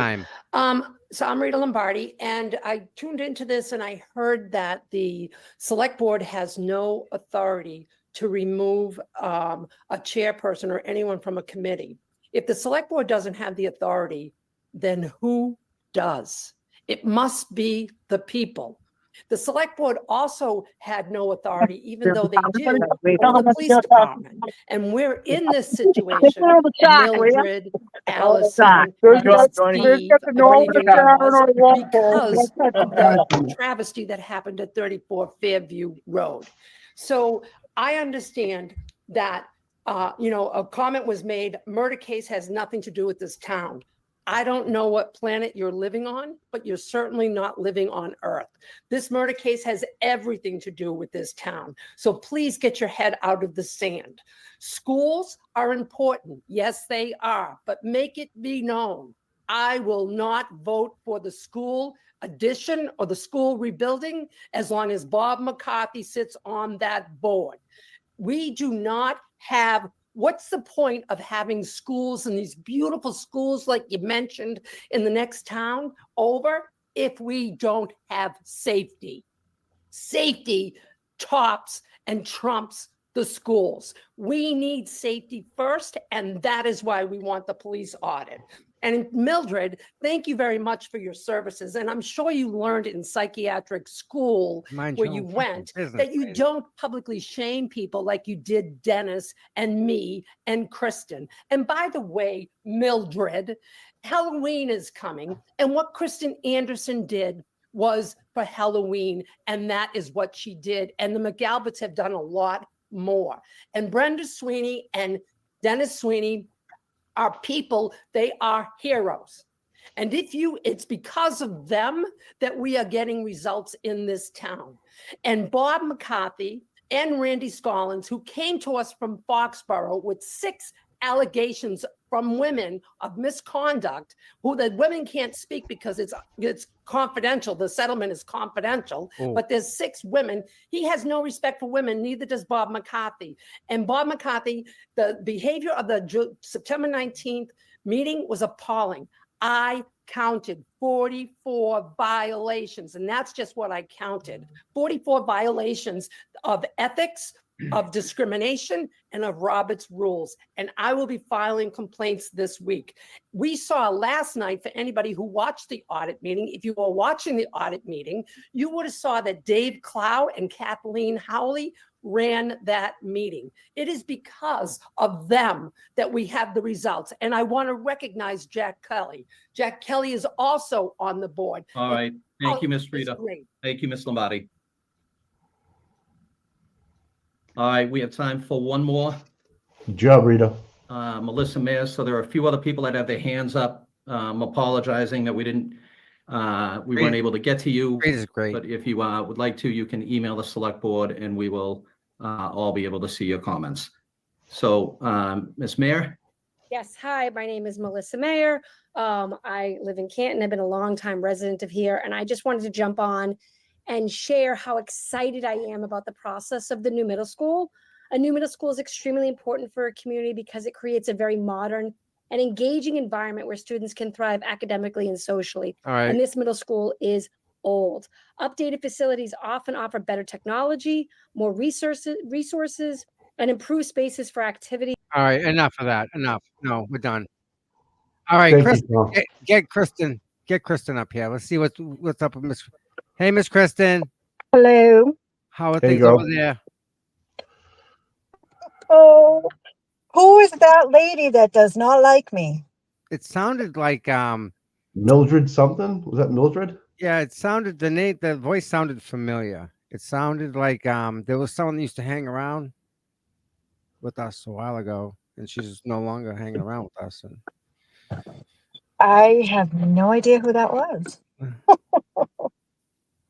time. So I'm Rita Lombardi, and I tuned into this and I heard that the select board has no authority to remove a chairperson or anyone from a committee. If the select board doesn't have the authority, then who does? It must be the people. The select board also had no authority, even though they do, over the police department. And we're in this situation, Mildred, Allison, Good job, and Johnny. Steve, Get the I normal believe your name was, down on one because pole. of the travesty that happened at 34 Fairview Road. So I understand that, a comment was made, murder case has nothing to do with this town. I don't know what planet you're living on, but you're certainly not living on Earth. This murder case has everything to do with this town. So please get your head out of the sand. Schools are important. Yes, they are, but make it be known. I will not vote for the school addition or the school rebuilding as long as Bob McCarthy sits on that board. We do not have, what's the point of having schools and these beautiful schools like you mentioned in the next town over if we don't have safety? Safety tops and trumps the schools. We need safety first, and that is why we want the police audit. And Mildred, thank you very much for your services. And I'm sure you learned in psychiatric school where you went that you don't publicly shame people like you did Dennis and me and Kristen. And by the way, Mildred, Halloween is coming. And what Kristen Anderson did was for Halloween. And that is what she did. And the McAlberts have done a lot more. And Brenda Sweeney and Dennis Sweeney are people, they are heroes. And it's because of them that we are getting results in this town. And Bob McCarthy and Randy Scollins, who came to us from Foxborough with 6 allegations from women of misconduct, who the women can't speak because it's confidential. The settlement is confidential, but there's 6 women. He has no respect for women, neither does Bob McCarthy. And Bob McCarthy, the behavior of the September 19th meeting was appalling. I counted 44 violations, and that's just what I counted. 44 violations of ethics, of discrimination, and of Robert's rules. And I will be filing complaints this week. We saw last night, for anybody who watched the audit meeting, if you were watching the audit meeting, you would have saw that Dave Clow and Kathleen Howley ran that meeting. It is because of them that we have the results. And I want to recognize Jack Kelly. Jack Kelly is also on the board. All right. Thank you, Ms. Rita. Great. Thank you, Ms. Lombardi. All right, we have time for one more. Good job, Rita. Melissa Mayer. So there are a few other people that have their hands up. Apologizing that we weren't able to get to you. Great is great. But if you would like to, you can email the select board and we will all be able to see your comments. So, Ms. Mayer. Yes, hi, my name is Melissa Mayer. I live in Canton. I've been a longtime resident of here, and I just wanted to jump on and share how excited I am about the process of the new middle school. A new middle school is extremely important for a community because it creates a very modern and engaging environment where students can thrive academically and socially. All right. And this middle school is old. Updated facilities often offer better technology, more resources, and improved spaces for activity. All right, enough of that. Enough. No, we're done. All right, Thank Kristen, you, Tom. get Kristen. Get Kristen up here. Let's see what's up with Miss. Hey, Miss Kristen. Hello. How are There you things go. over there? Oh, who is that lady that does not like me? It sounded like Mildred something? Was that Mildred? yeah, it sounded the voice sounded familiar. It sounded like there was someone that used to hang around with us a while ago, and she's no longer hanging around with us. And I have no idea who that was.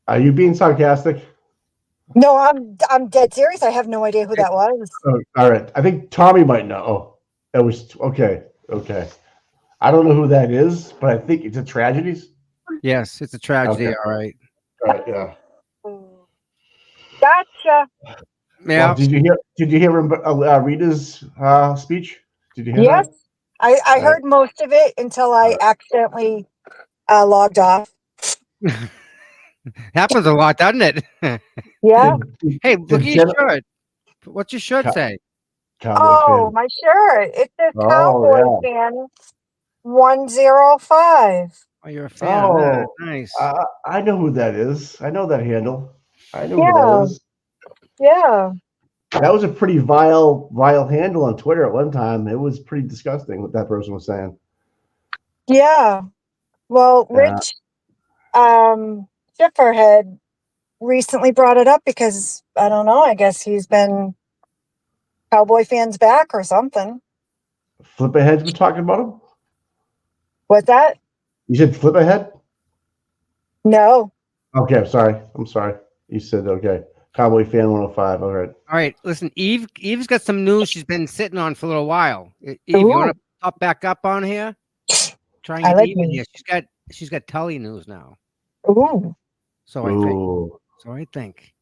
Are you being sarcastic? No, I'm dead serious. I have no idea who that was. Oh, all right. I think Tommy might know. Oh, it was okay. Okay. I don't know who that is, but I think it's a tragedy. yes, it's a tragedy. Okay. All right. All right. Yeah. Gotcha. Yeah. Well, did you hear Rita's speech? Did you hear Yes, that? I heard most of it until I accidentally logged off. Happens a lot, doesn't it? Yeah. Hey, look at your shirt. What's your shirt say? Oh, my shirt. It says Oh, Cowboy fan 105. Oh, you're a fan. Oh, nice. I know who that is. I know that handle. I know who Yeah. that is. Yeah. That was a pretty vile handle on Twitter at one time. It was pretty disgusting what that person was saying. Yeah. Well, Rich Schiffer had recently brought it up because I don't know, I guess he's been Cowboy fans back or something. Flip ahead's been talking about him. What's that? You said flip ahead. No. Okay, I'm sorry. You said okay. Cowboy fan 105. All right. All right. Listen, Eve's got some news she's been sitting on for a little while. Eve, you want to pop back up on here? Try and I get like Eve in me. here. She's got Tully news now. Ooh. So I think.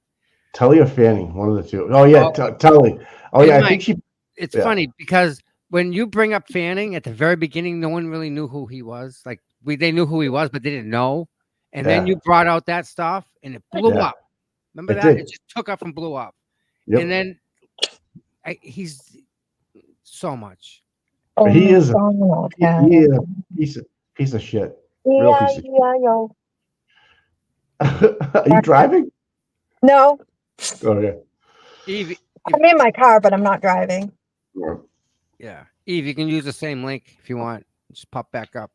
Tully or Fanning, one of the two. Oh yeah, Tully. Oh yeah, I think she. It's funny because when you bring up Fanning at the very beginning, no one really knew who he was. Like they knew who he was, but they didn't know. And then you brought out that stuff, and it blew up. Remember that? It just took up and blew up. Yep. And then he's so much. He is a piece of shit. Real piece of shit. Are you driving? No. Okay. Eve, I'm in my car, but I'm not driving. Yeah. Eve, you can use the same link if you want. Just pop back up.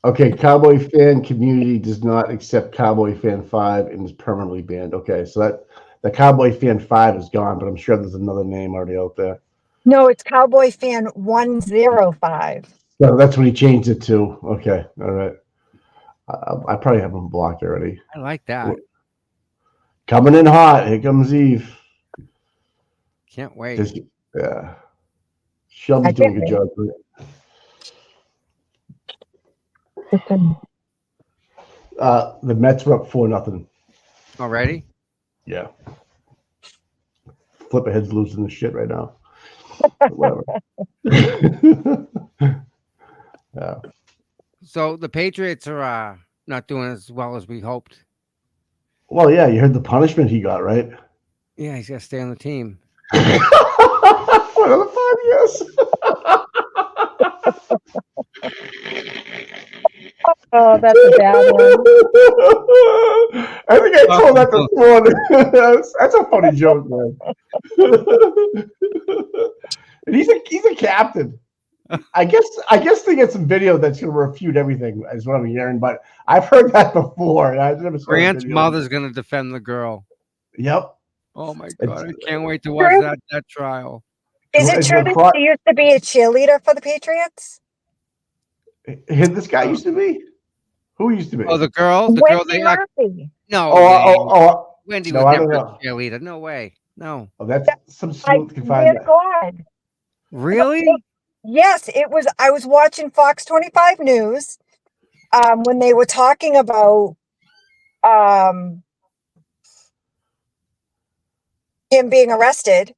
Okay, Cowboy fan community does not accept Cowboy fan 5 and is permanently banned. Okay, so that the Cowboy fan 5 is gone, but I'm sure there's another name already out there. No, it's Cowboy fan 105. So that's what he changed it to. Okay, all right. I probably have him blocked already. I like that. Coming in hot. Here comes Eve. Can't wait. Yeah. Shelby's doing a good job. The Mets were up 4-0. Already? Yeah. Flip ahead's losing the shit right now. Whatever. Yeah. So the Patriots are not doing as well as we hoped. Well, yeah, you heard the punishment he got, right? Yeah, he's got to stay on the team. For another 5 years. Oh, that's a bad one. I think I told that before. That's a funny joke, man. And he's a captain. I guess they get some video that's going to refute everything, is what I'm hearing. But I've heard that before. And I've never saw Grant's mother's going to defend the girl. Yep. Oh my God! I can't wait to watch that trial. Is it true that she used to be a cheerleader for the Patriots? This guy used to be. Who used to be? Oh, the girl. The girl they are. No. Wendy was never a cheerleader. No way. No. Oh, that's some sleuth can find that. God. Really? Yes, it was. I was watching Fox 25 News when they were talking about him being arrested,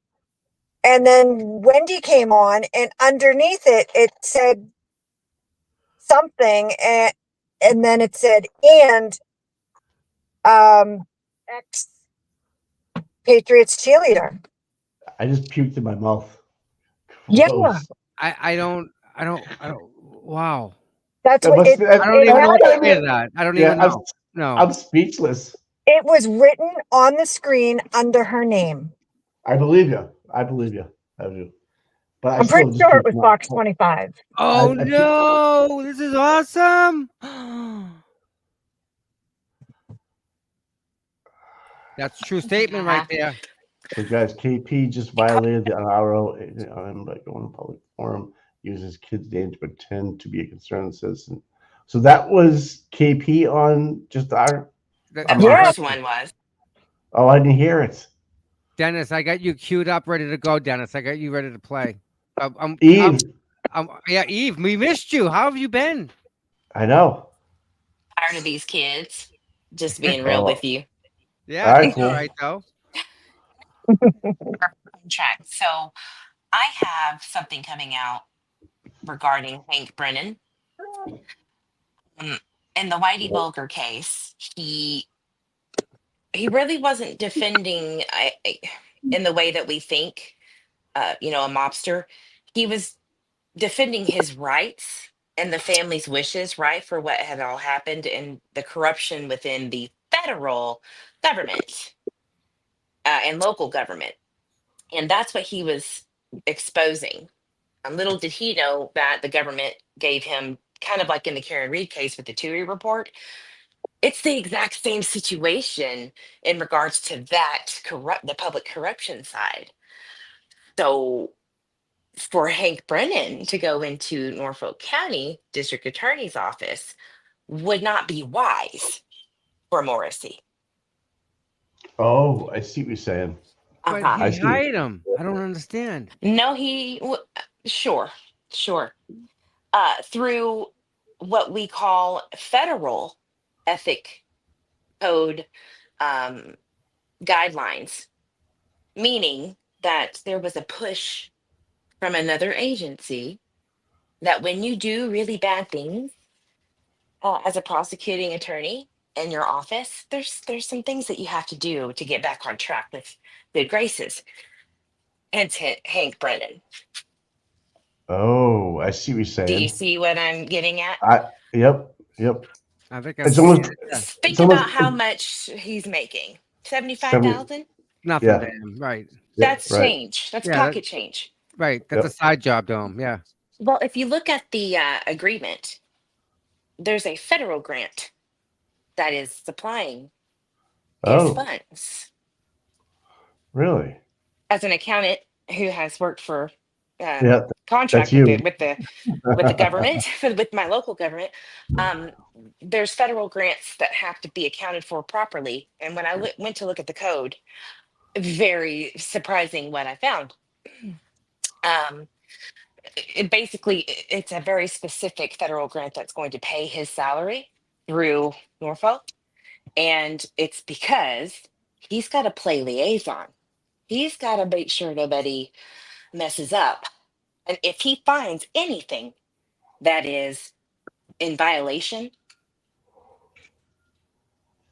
and then Wendy came on, and underneath it said something, and then it said ex Patriots cheerleader. I just puked in my mouth. Yeah. I don't. Wow. That's what it, I don't even know what to say to that. I don't even know. No. I'm speechless. It was written on the screen under her name. I believe you. I do. But I'm pretty sure it was Fox 25. Oh no! This is awesome. That's a true statement right there. So guys, KP just violated the RO by going to public forum, uses kids' name to pretend to be a concerned citizen. So that was KP on just our. The first one was. Oh, I didn't hear it. Dennis, I got you queued up, ready to go. Dennis, I got you ready to play. Eve. Yeah, Eve, we missed you. How have you been? I know. Tired of these kids. Just being real with you. Yeah, it's all right though. Track. So I have something coming out regarding Hank Brennan. In the Whitey Bulger case, he really wasn't defending in the way that we think, a mobster. He was defending his rights and the family's wishes, right, for what had all happened and the corruption within the federal government and local government. And that's what he was exposing. Little did he know that the government gave him kind of like in the Karen Reed case with the TUI report, it's the exact same situation in regards to that the public corruption side. So for Hank Brennan to go into Norfolk County District Attorney's office would not be wise for Morrissey. Oh, I see what you're saying. But I he see. hired him. I don't understand. No, sure. Through what we call federal ethic code guidelines, meaning that there was a push from another agency that when you do really bad things as a prosecuting attorney in your office, there's some things that you have to do to get back on track with good graces. Hence Hank Brennan. Oh, I see what you're Do you saying. see what I'm getting at? Yep. I think It's almost. Think It's almost. about how much he's making. 70. 75,000? Nothing Yeah. to him, right? That's Right. change. That's Yeah, pocket change. right. That's a side job to him. Yeah. Well, if you look at the agreement, there's a federal grant that is supplying his Oh, funds. really? As an accountant who has worked for Yeah, contract that's with you. it with the government, with my local government, there's federal grants that have to be accounted for properly. And when I went to look at the code, very surprising what I found. It's a very specific federal grant that's going to pay his salary through Norfolk, and it's because he's got to play liaison. He's got to make sure nobody messes up, and if he finds anything that is in violation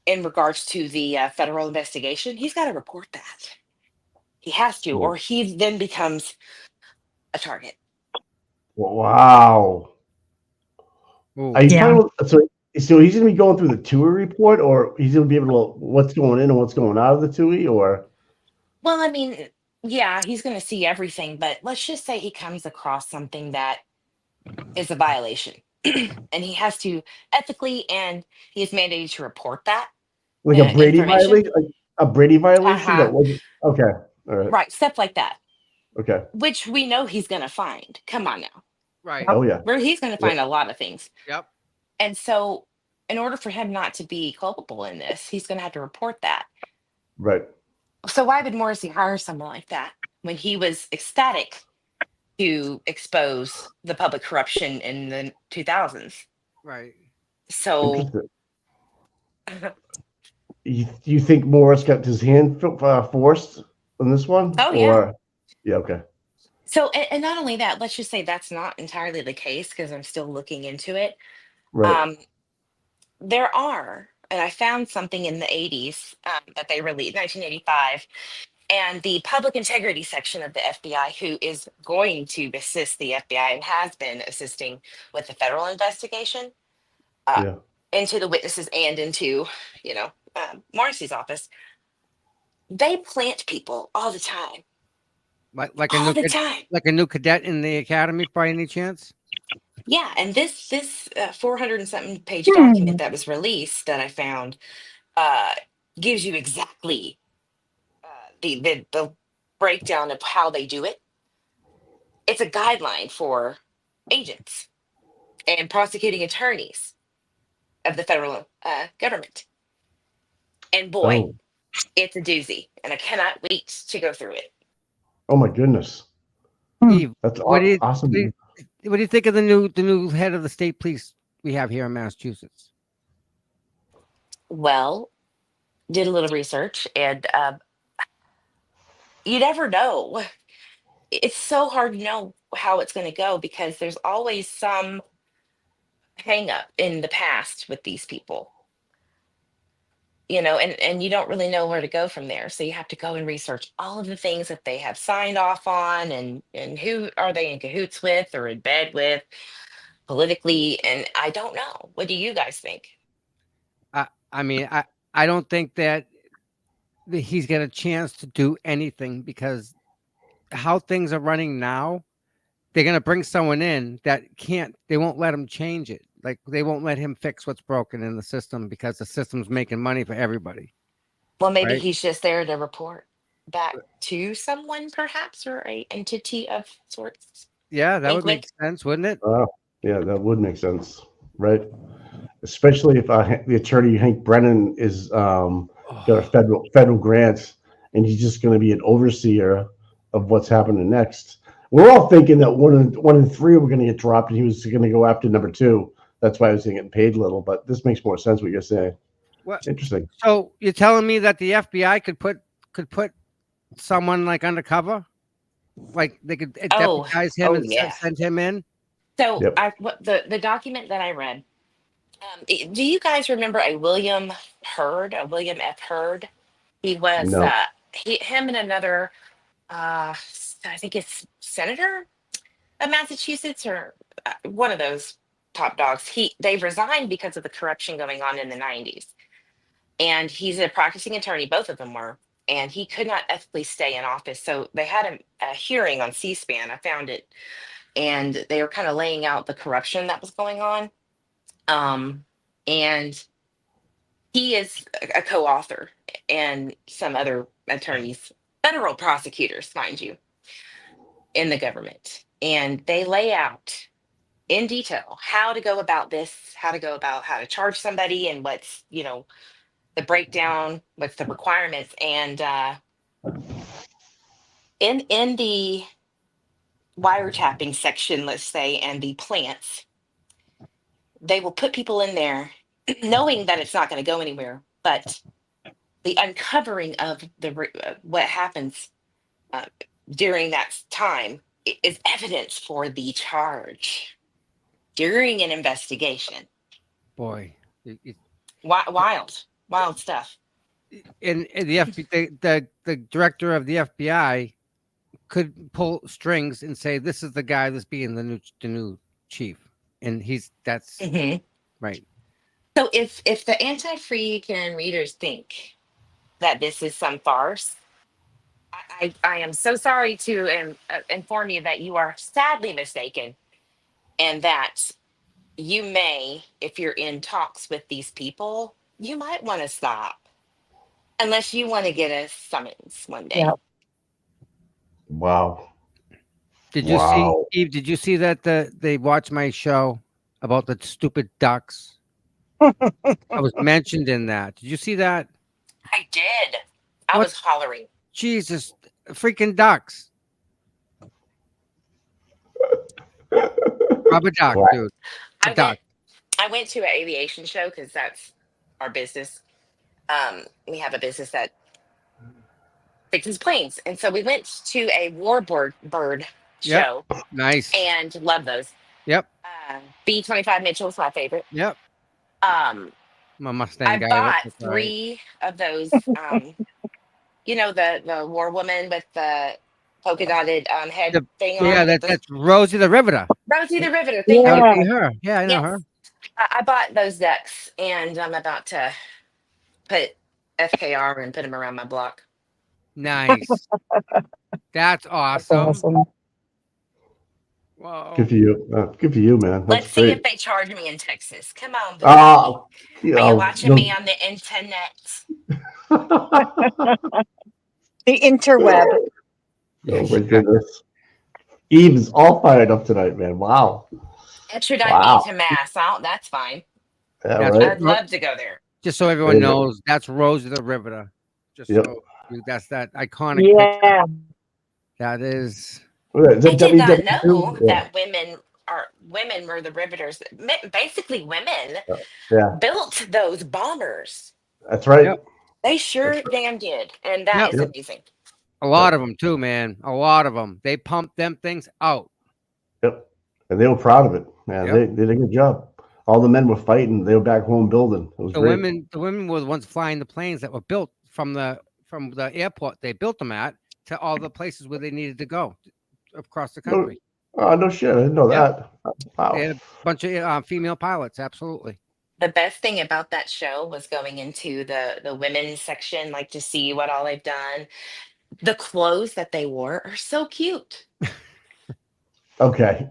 in regards to the federal investigation, he's got to report that. He has to, or he then becomes a target. Wow. Ooh. Are you Yeah. talking about, so he's gonna be going through the TUI report, or he's gonna be able to what's going in and what's going out of the TUI, or Well, I mean, yeah, he's going to see everything, but let's just say he comes across something that is a violation and he has to ethically, and he is mandated to report that like a Brady information. violation, like a Brady violation that Uh-huh. wasn't okay. All right. Right, stuff like that, Okay. which we know he's going to find. Come on now. Right. Oh yeah. Where he's going to find a lot of things. Yep. And so in order for him not to be culpable in this, he's going to have to report that. Right. So why would Morrissey hire someone like that when he was ecstatic to expose the public corruption in the 2000s? Right. So Interesting. You think Morris got his hand forced on this one? Oh, yeah. Or yeah. Okay. so and not only that, let's just say that's not entirely the case because I'm still looking into it. Right. There are, and I found something in the 80s that they released, 1985, and the public integrity section of the FBI, who is going to assist the FBI and has been assisting with the federal investigation Yeah. into the witnesses and into, Morrissey's office. They plant people all the time, Like all the time. like a new cadet in the academy, by any chance? Yeah, and this 400 and something page document that was released that I found gives you exactly the breakdown of how they do it. It's a guideline for agents and prosecuting attorneys of the federal government. And boy, Oh. it's a doozy, and I cannot wait to go through it. Oh my goodness. Eve, That's what do you awesome. what do you think of the new head of the state police we have here in Massachusetts? Well, did a little research, and you never know. It's so hard to know how it's going to go because there's always some hang up in the past with these people, and you don't really know where to go from there. So you have to go and research all of the things that they have signed off on, and who are they in cahoots with or in bed with politically. And I don't know. What do you guys think? I mean, I don't think that he's got a chance to do anything because how things are running now, they're gonna bring someone in that can't. They won't let him change it. Like they won't let him fix what's broken in the system because the system's making money for everybody. Well, maybe Right? he's just there to report back to someone, perhaps, or a entity of sorts. Yeah, that Wink, would make wink. sense, wouldn't it? Yeah, that would make sense, right? Especially if the attorney Hank Brennan is got a federal grant, and he's just going to be an overseer of what's happening next. We're all thinking that one in three were going to get dropped, and he was going to go after number two. That's why I was getting paid little. But this makes more sense what you're saying. What? Interesting. So you're telling me that the FBI could put someone like undercover, like they could Oh, deputize him oh and yeah. send him in? So Yep. what the document that I read. Do you guys remember a William F. Hurd? He was No. him and another I think it's senator of Massachusetts or one of those top dogs. They resigned because of the corruption going on in the 90s. And he's a practicing attorney, both of them were, and he could not ethically stay in office. So they had a hearing on C-SPAN. I found it, and they were kind of laying out the corruption that was going on. And he is a co-author, and some other attorneys, federal prosecutors, mind you, in the government, and they lay out in detail how to go about this, how to charge somebody, and what's the breakdown, what's the requirements, and in the wiretapping section, let's say, and the plants, they will put people in there knowing that it's not going to go anywhere, but the uncovering of what happens uh, during that time is evidence for the charge during an investigation. Boy, Wild stuff. and the director of the FBI could pull strings and say, "This is the guy that's being the new chief," and that's Mhm. right. So if the anti-freakin readers think that this is some farce, I am so sorry to inform you that you are sadly mistaken, and that you may, if you're in talks with these people, you might want to stop, unless you want to get a summons one day. Yep. Wow. Did you see, Wow. Eve? Did you see that they watched my show about the stupid ducks? I was mentioned in that. Did you see that? I did. I What? was hollering. Jesus, freaking ducks! Rubber duck, Wow. dude. A duck. I went to an aviation show because that's our business. We have a business that fixes planes, and so we went to a bird Yep. show Nice. and love those. Yep. B-25 Mitchell's my favorite. Yep. Um, I'm a Mustang I guy. bought That's all right. 3 of those. The war woman with the polka dotted head thing on. Yeah, that's Rosie the Riveter. Rosie the Riveter. Thank That you. would be her. Yeah, I know Yes. her. I bought those ducks, and I'm about to put FKR and put them around my block. Nice. That's awesome. Whoa. Good for you. Good for you, man. That's Let's see great. if they charge me in Texas. Come on, baby. Ah, Are you watching me on the internet? The interweb. Oh my goodness. Eve's all fired up tonight, man. Wow. Extradite Wow. me to Mass. That's fine. Yeah, That's right. I'd love to go there. Just so everyone There you go. knows, that's Rosie the Riveter. Just Yep. so that's that iconic picture. Yeah. That is. Is I that did not WW2? know Yeah. that women were the riveters. Basically, women Yeah. built those bombers. That's right. Yep. They sure damn did, and that Yep. is Yep. amazing. A lot of them too, man. A lot of them. They pump them things out. Yep. And they were proud of it, man. Yep. They did a good job. All the men were fighting. They were back home building. It was The great. women were the ones flying the planes that were built from the airport they built them at to all the places where they needed to go across the country. No shit. I didn't know Yep. that. Wow. They had a bunch of female pilots. Absolutely. The best thing about that show was going into the women's section, like to see what all they've done. The clothes that they wore are so cute. Okay.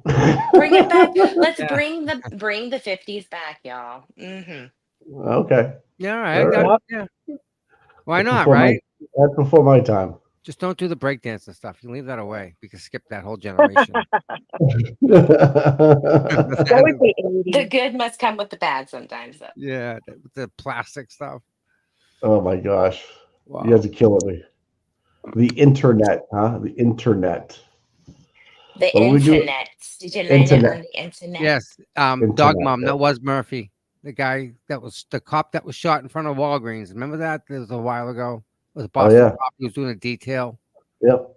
Bring it back. Let's Yeah. bring the 50s back, y'all. Okay. Yeah, all right. All right. Yeah. Why That's not, before right? That's before my time. Just don't do the breakdance and stuff. You leave that away. We can skip that whole generation. That was the The 80s. good must come with the bad sometimes, though. Yeah, the plastic stuff. Oh my gosh. Wow. You guys are killing me. The internet, huh? The internet. The What we do? internet. Did you learn it Internet. on the internet? Yes, Dog Internet, Mom. yeah. That was Murphy, the guy that was the cop that was shot in front of Walgreens. Remember that? It was a while ago. It was a Boston yeah. cop. He was doing a detail. Yep.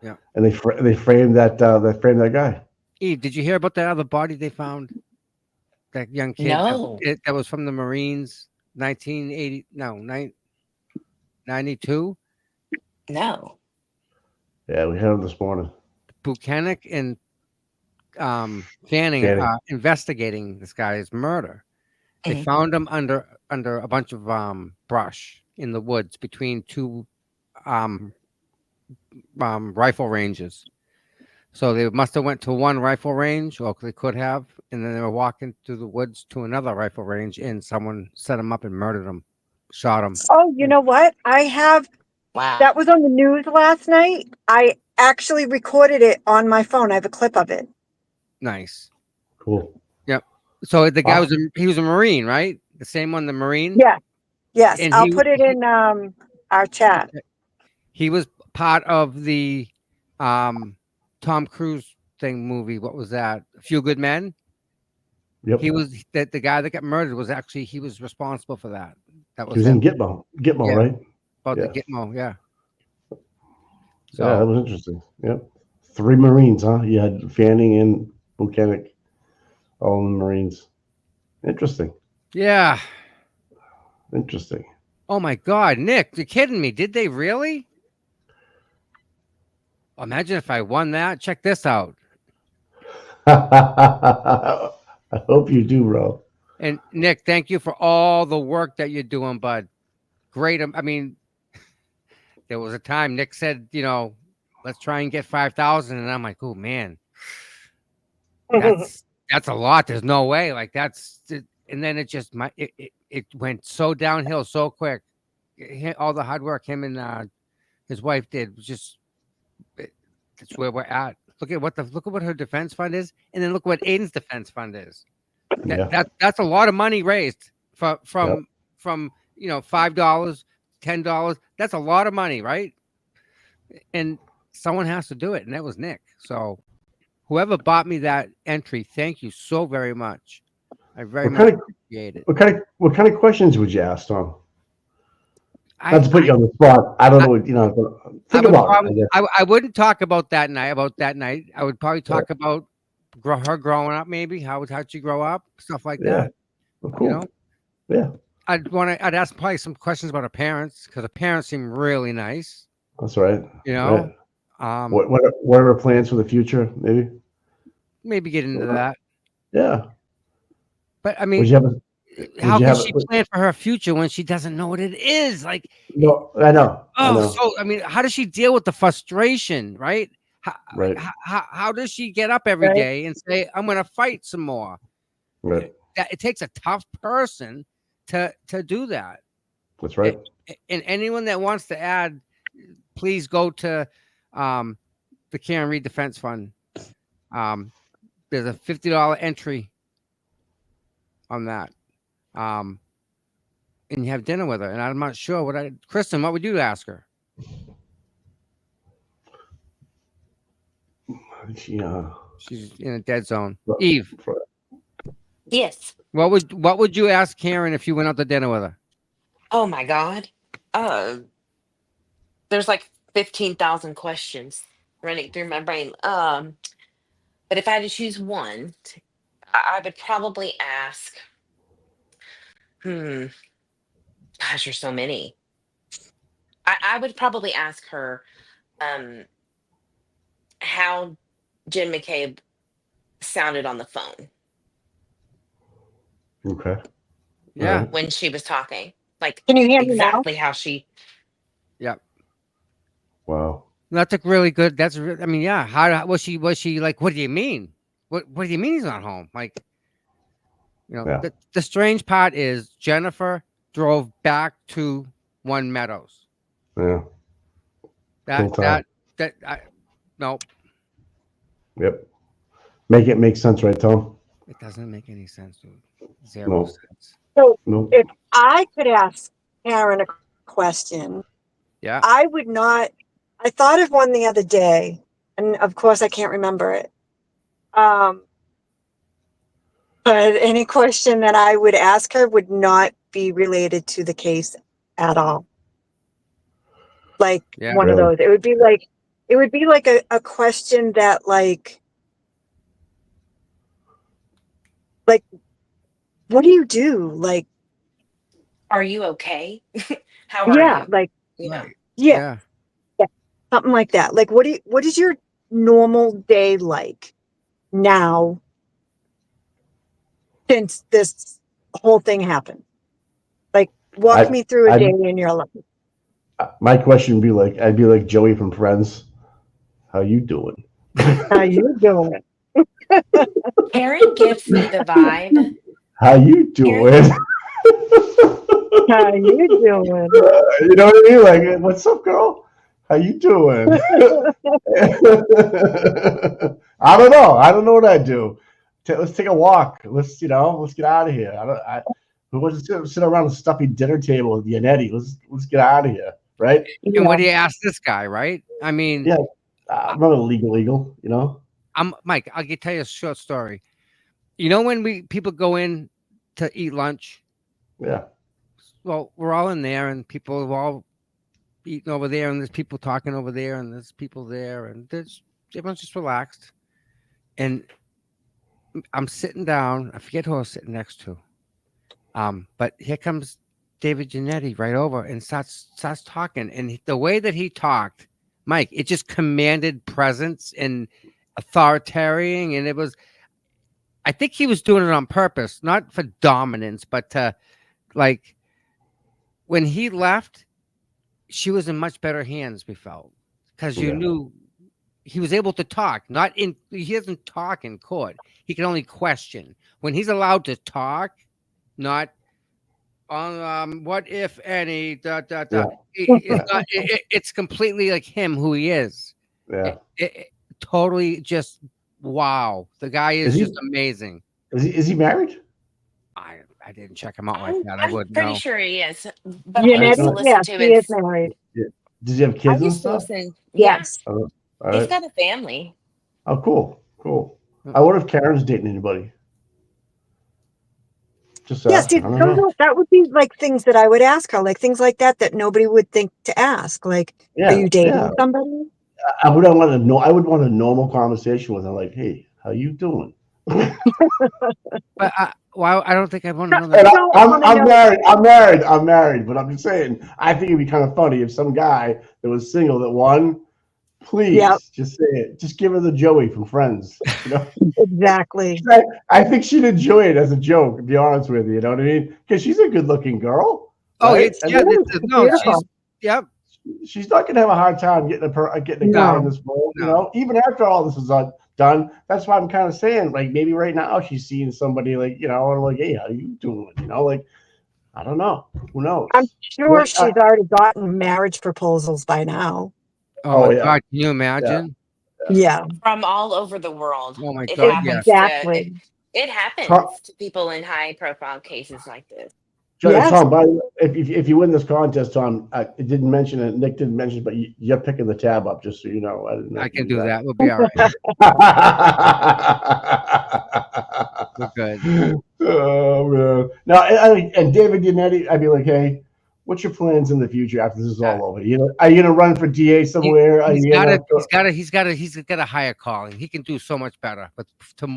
Yeah. And they framed that that guy. Eve, did you hear about that other body they found? That young kid No. that was from the Marines, 1980. No, 92. No. Yeah, we had him this morning. Buchanan and Fanning Fanning. investigating this guy's murder. They Mhm. found him under a bunch of brush in the woods between two rifle ranges. So they must have went to one rifle range, or they could have, and then they were walking through the woods to another rifle range, and someone set him up and murdered him, shot him. Oh, you know what? I have, Wow. that was on the news last night. I actually recorded it on my phone. I have a clip of it. Nice. Cool. Yep. So the guy Wow. he was a Marine, right? The same one, the Marine. Yeah. Yes. And I'll put it in our chat. He was part of the Tom Cruise thing movie. What was that? A Few Good Men. Yep. He was that the guy that got murdered was actually he was responsible for that. That was He was him. in Gitmo. Gitmo, Yeah. right? About Yeah. the Gitmo, yeah. Yeah, that was interesting. Yep. 3 Marines, huh? You had Fanning and Buchanan, all in the Marines. Interesting. Yeah. Interesting. Oh my God, Nick, you're kidding me. Did they really? Imagine if I won that. Check this out. I hope you do, bro. And Nick, thank you for all the work that you're doing, bud. Great. I mean, there was a time Nick said, let's try and get 5,000. And I'm like, oh man, that's a lot. There's no way. Like and then it just, it went so downhill so quick. All the hard work him and his wife did was just, that's where we're at. Look at what her defense fund is. And then look what Aiden's defense fund is. That's a lot of money raised from $5, $10. That's a lot of money, right? And someone has to do it, and that was Nick. So whoever bought me that entry, thank you so very much. I very much appreciate it. What kind of questions would you ask, Tom? Not to put you on the spot. I don't know. Think about it. I wouldn't talk about that night. I would probably talk about her growing up, maybe how'd she grow up, stuff like that. Well, cool. Yeah. I'd ask probably some questions about her parents because her parents seem really nice. That's right. Right. What are her plans for the future? Maybe get into that. Yeah. But I mean, how can she plan for her future when she doesn't know what it is? Like, no, I know. So I mean, how does she deal with the frustration, right? How does she get up every day and say, "I'm going to fight some more"? Right. It takes a tough person to do that. That's right. And anyone that wants to add, please go to the Karen Reed Defense Fund. There's a $50 entry on that. And you have dinner with her. And I'm not sure Kristen, what would you ask her? She's in a dead zone. Eve. Yes. What would you ask Karen if you went out to dinner with her? Oh my God. There's like 15,000 questions running through my brain. But if I had to choose one, I would probably ask, gosh, there's so many. I would probably ask her how Jim McCabe sounded on the phone. Okay. Yeah. When she was talking. Like, can you hear me exactly now? how she. Yep. Wow. That's a really good. That's. I mean, yeah. How was she? Was she like? What do you mean? What do you mean he's not home? Like, Yeah. the strange part is Jennifer drove back to One Meadows. Yeah. Full time. No, Yep. Make it make sense, right, Tom? it doesn't make any sense, dude. Zero No. sense. So No. if I could ask Karen a question, Yeah. I would not. I thought of one the other day, and of course I can't remember it. But any question that I would ask her would not be related to the case at all. Like one of those. It would be like a question that like what do you do? Like, Are you okay? How are yeah, you? like, Yeah. yeah, something like that. Like, what is your normal day like now since this whole thing happened? Like, walk me through a day in your life. My question would be like, I'd be like Joey from Friends. How you doing? How you doing? Karen gives me the vibe. How you doing? How you doing? You know what I mean? Like, what's up, girl? How you doing? I don't know. I don't know what I do. Let's take a walk. Let's get out of here. Who wants to sit around a stuffy dinner table with Yannetti? Let's get out of here, right? And what do you ask this guy, right? I mean, yeah, I'm not illegal, you know. I'm Mike. I'll tell you a short story. You know when people go in to eat lunch? Yeah. Well, we're all in there, and people are all eating over there, and there's people talking over there, and there's people there, and everyone's just relaxed. And I'm sitting down. I forget who I was sitting next to. But here comes David Giannetti right over and starts talking, and the way that he talked, Mike, it just commanded presence and authoritarian, and it was. I think he was doing it on purpose, not for dominance, but to, like, when he left, she was in much better hands, we felt, because you knew he was able to talk. He doesn't talk in court. He can only question. When he's allowed to talk, not on what if any it's completely like him, who he is. Yeah. It totally just wow. The guy is just amazing. Is he married? I didn't check him out like that. I wouldn't Pretty know. sure he is. But I used to listen to he is married. Yeah. Does he have kids and stuff? Yes. All He's right. got a family. Oh, cool. I wonder if Karen's dating anybody. Just Yes, I don't know. that would be like things that I would ask her, like things like that nobody would think to ask. Like, are you dating somebody? I would want to know. I would want a normal conversation with her, like, "Hey, how you doing?" But I don't think I want to know that. I'm married, but I'm just saying. I think it'd be kind of funny if some guy that was single that won. Please, just say it. Just give her the Joey from Friends. You know exactly. I think she'd enjoy it as a joke. To be honest with you, you know what I mean? Because she's a good-looking girl. Oh, right? Yep. She's not gonna have a hard time getting a guy in this role. You know, even after all this is done. That's why I'm kind of saying, like, maybe right now she's seeing somebody, like, you know, and like, hey, how you doing? You know, like, I don't know. Who knows? I'm sure she's already gotten marriage proposals by now. Oh my God, can you imagine? Yeah. From all over the world. Oh my It God, happens exactly. it happens to people in high profile cases like this. Tom, by the way, if you win this contest, Tom, it didn't mention it. Nick didn't mention it, but you're picking the tab up, just so you know. I can do that. We'll be all right. We're good. Oh man! Now, and David Yannetti, I'd be like, hey, what's your plans in the future after this is all over? Are you gonna run for DA somewhere? He's got a higher calling. He can do so much better, but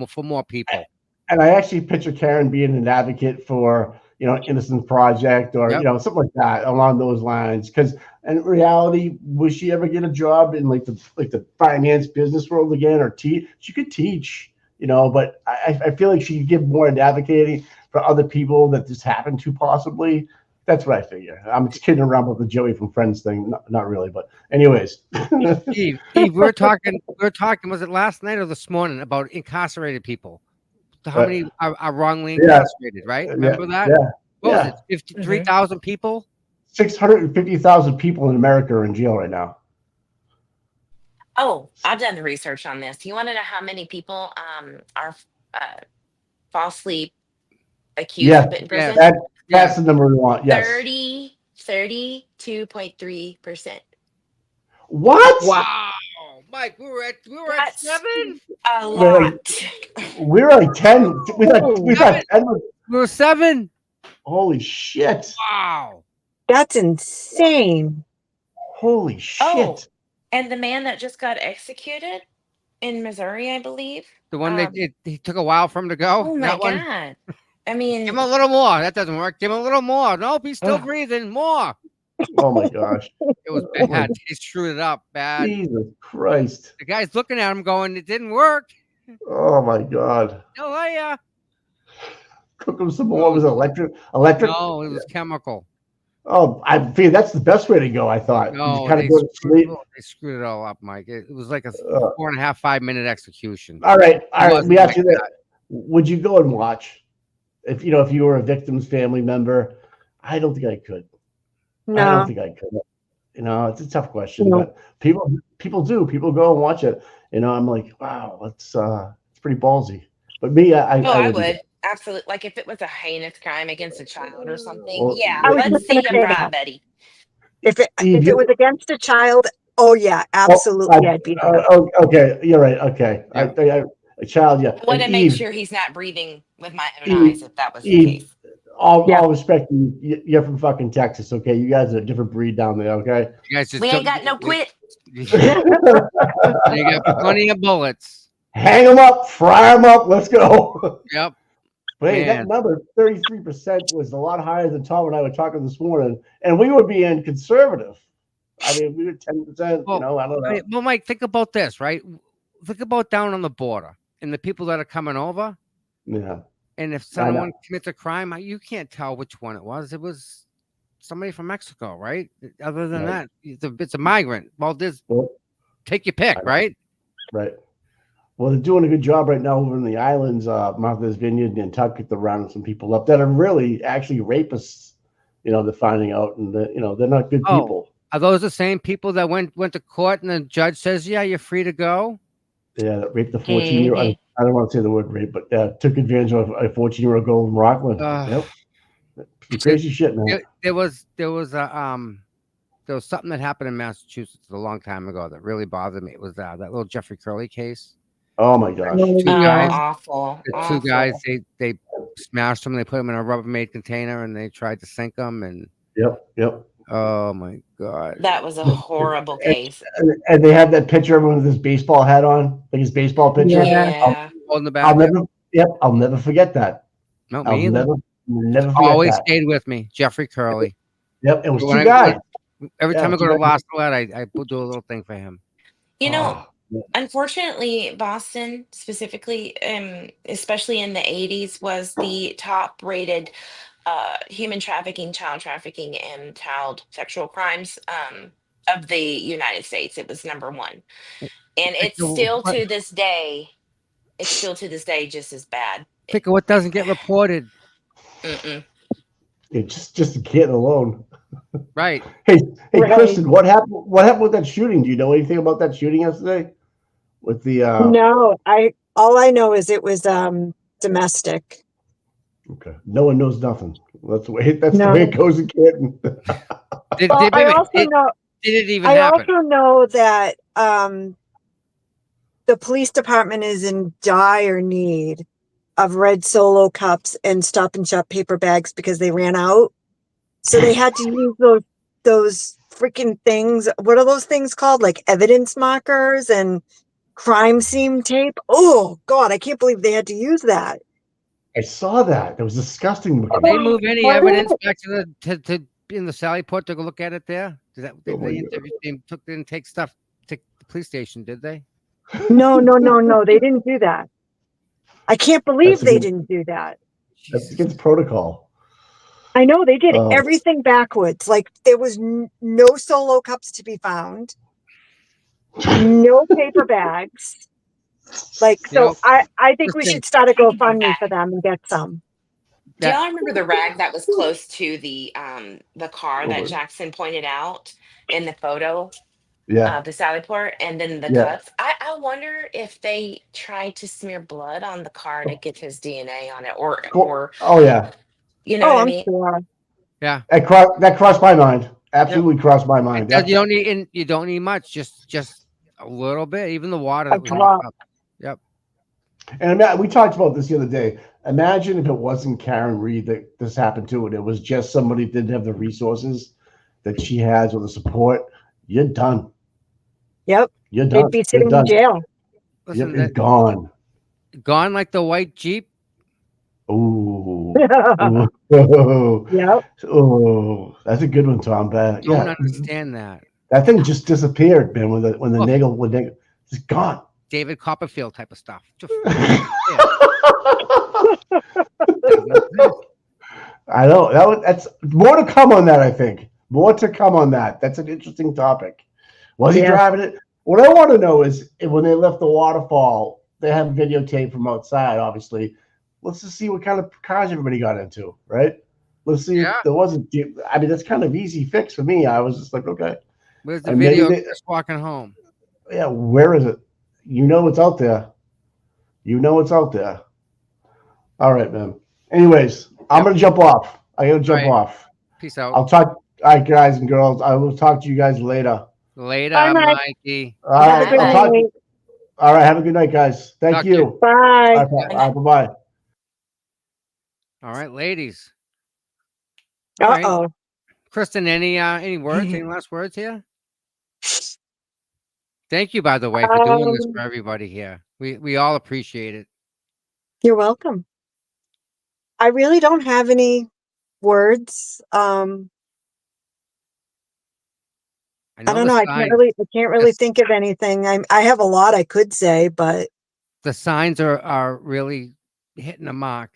for more people. And I actually picture Karen being an advocate for, you know, Innocence Project or you know, something like that along those lines. Because in reality, will she ever get a job in like the finance business world again, or teach? She could teach, you know, but I feel like she could give more in advocating for other people that this happened to, possibly, That's what I figure. I'm just kidding around with the Joey from Friends thing. Not really, but anyways. Steve, we're talking. Was it last night or this morning about incarcerated people? How many are wrongly incarcerated? Right? Remember that? Yeah. What was it? 53,000 people. 650,000 people in America are in jail right now. Oh, I've done the research on this. You want to know how many people are falsely accused and put in prison? That's the number we want. Yes. 32.3%. What? Wow, Mike, we were at 7. A lot. We're like 10. We got 10. We were 7. Holy shit! Wow, that's insane. Holy shit! Oh, and the man that just got executed in Missouri, I believe. the one he took a while for him to go. Oh my God! I mean, give him a little more. That doesn't work. Give him a little more. Nope, he's still breathing. More. Oh my gosh! It was bad. He screwed it up bad. Jesus Christ! The guy's looking at him, going, "It didn't work." Oh my God! Oh yeah. Cook him some more. Was it electric? No, it was chemical. Oh, I feel that's the best way to go. I thought. No, kind of go to sleep. They screwed it all up, Mike. It was like a 4.5, 5 minute execution. All right. Let me ask you that: would you go and watch? If you were a victim's family member, I don't think I could. No, I don't think I could. It's a tough question, but people do. People go and watch it. I'm like, wow, it's pretty ballsy. But me, I would. Absolutely. Like if it was a heinous crime against a child or something. Well, yeah, I was let's just see gonna you say try, that. Betty. If it was against a child, oh yeah, absolutely, I'd be there. Okay, you're right. Okay, a child, yeah. I want to And make Eve, sure he's not breathing with my own eyes if that was the Eve, case. all respect, you're from fucking Texas, okay? You guys are a different breed down there, okay? You guys just We ain't got no quit. You got plenty of bullets. Hang them up, fry them up. Let's go. Yep. But hey, that number 33% was a lot higher than Tom and I were talking this morning, and we were being conservative. I mean, we were 10%. Well, I don't know. Well, Mike, think about this, right? Think about down on the border and the people that are coming over. Yeah. And if someone commits a crime, you can't tell which one it was. It was somebody from Mexico, right? Other than that, it's a migrant. Well, take your pick, right? Right. Well, they're doing a good job right now over in the islands, Martha's Vineyard and Nantucket. They're rounding some people up that are really actually rapists. They're finding out, and they're not good people. Are those the same people that went to court and the judge says, "Yeah, you're free to go"? Yeah, that raped the 14-year-old. I don't want to say the word rape, but took advantage of a 14-year-old girl in Rockland. Yep. Crazy shit, man. There was something that happened in Massachusetts a long time ago that really bothered me. It was that little Jeffrey Curley case. Oh my gosh! Two guys, awful. Two guys, they smashed them. They put them in a Rubbermaid container and they tried to sink them. And yep. Oh my God, that was a horrible case. And they had that picture of him with his baseball hat on, like his baseball picture. Yeah. On the back. I'll never forget that. No, me either. Never forget always that. stayed with me. Jeffrey Curley. Yep, it was two guys. Every time I go to Lost Led, I do a little thing for him. Unfortunately, Boston specifically, especially in the 80s, was the top rated human trafficking, child trafficking, and child sexual crimes of the United States. It was number 1. And it's still to this day, just as bad. Think of what doesn't get reported. Yeah, just a kid alone. Right. Hey, Kristen, what happened with that shooting? Do you know anything about that shooting yesterday? With the No, all I know is it was domestic. Okay. No one knows nothing. That's the way it goes in Canton. Did it even happen? I also know that the police department is in dire need of red Solo cups and Stop and Shop paper bags because they ran out. So they had to use those freaking things. What are those things called? Like evidence markers and crime scene tape. Oh God, I can't believe they had to use that. I saw that. That was disgusting. Did they move any evidence back to in the Sally Port to go look at it there? They didn't take stuff to the police station, did they? No. They didn't do that. I can't believe they didn't do that. That's against protocol. I know they did Oh. everything backwards. Like there was no solo cups to be found, no paper bags. Like, so I think we should start a GoFundMe for them and get some. Do y'all remember the rag that was close to the car that Over. Jackson pointed out in the photo Yeah. of the Sally Port, and then the Yeah. cuts? I wonder if they tried to smear blood on the car to get his DNA on it, or Oh yeah. you know what I mean? Sure. Yeah. That crossed my mind. Absolutely crossed my mind. You don't need you don't need much. Just a little bit. Even the water that was in the drop. cup. Yep. And we talked about this the other day. Imagine if it wasn't Karen Reed that this happened to, and it was just somebody that didn't have the resources that she has or the support. You're done. Yep. You're done. They'd be sitting in jail. Listen, You're gone. Gone like the white Jeep. Ooh. Ooh. Yep. Oh, that's a good one, Tom. Don't understand that. That thing just disappeared, man. When the niggle it's gone. David Copperfield type of stuff. I know that's more to come on that. I think more to come on that. That's an interesting topic. Was he driving it? What I want to know is if when they left the waterfall, they have videotape from outside. Obviously, let's just see what kind of cars everybody got into, right? Let's see if there wasn't. I mean, that's kind of easy fix for me. I was just like, okay. Where's the video? Just walking home. Yeah, where is it? You know it's out there. You know it's out there. All right, man. Anyways, I'm gonna jump off. I gotta jump off. Peace out. I'll talk. All right, guys and girls. I will talk to you guys later. Later, Bye, Mike. Mikey. All right. Have a good I'll talk. night. All right. Have a good night, guys. Thank you. Bye. All right, bye-bye. All right, ladies. Uh-oh. Right. Kristen, any words? Any last words here? Thank you, by the way, for doing this for everybody here. We all appreciate it. You're welcome. I really don't have any words. I don't know. I can't really think of anything. I have a lot I could say, but the signs are really hitting the mark.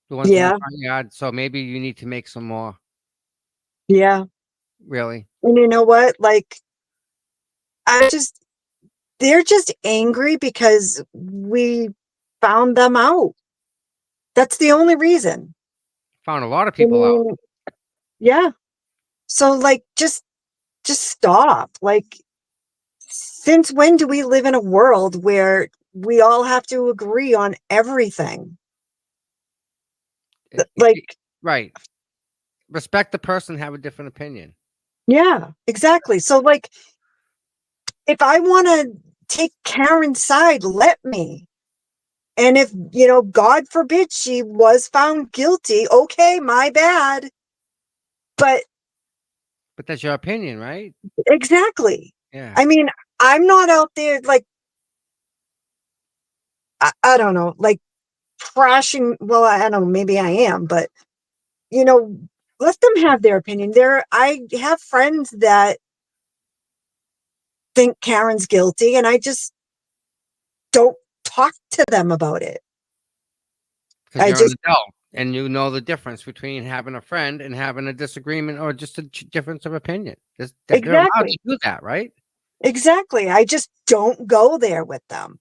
The ones in the front yard. So maybe you need to make some more. Yeah. Really. And you know what? Like, they're just angry because we found them out. That's the only reason. Found a lot of people out. Yeah. So like, just stop. Like, since when do we live in a world where we all have to agree on everything? Like, right. Respect the person, have a different opinion. Yeah, exactly. So like, if I want to take Karen's side, let me. And if, God forbid she was found guilty, okay, my bad. But that's your opinion, right? Exactly. Yeah. I mean, I'm not out there like, I don't know, like trashing. Well, I don't know, maybe I am, but let them have their opinion. I have friends that think Karen's guilty, and I just don't talk to them about it. Because you're an adult and you know the difference between having a friend and having a disagreement or just a difference of opinion. They're allowed to do that, right? Exactly. I just don't go there with them.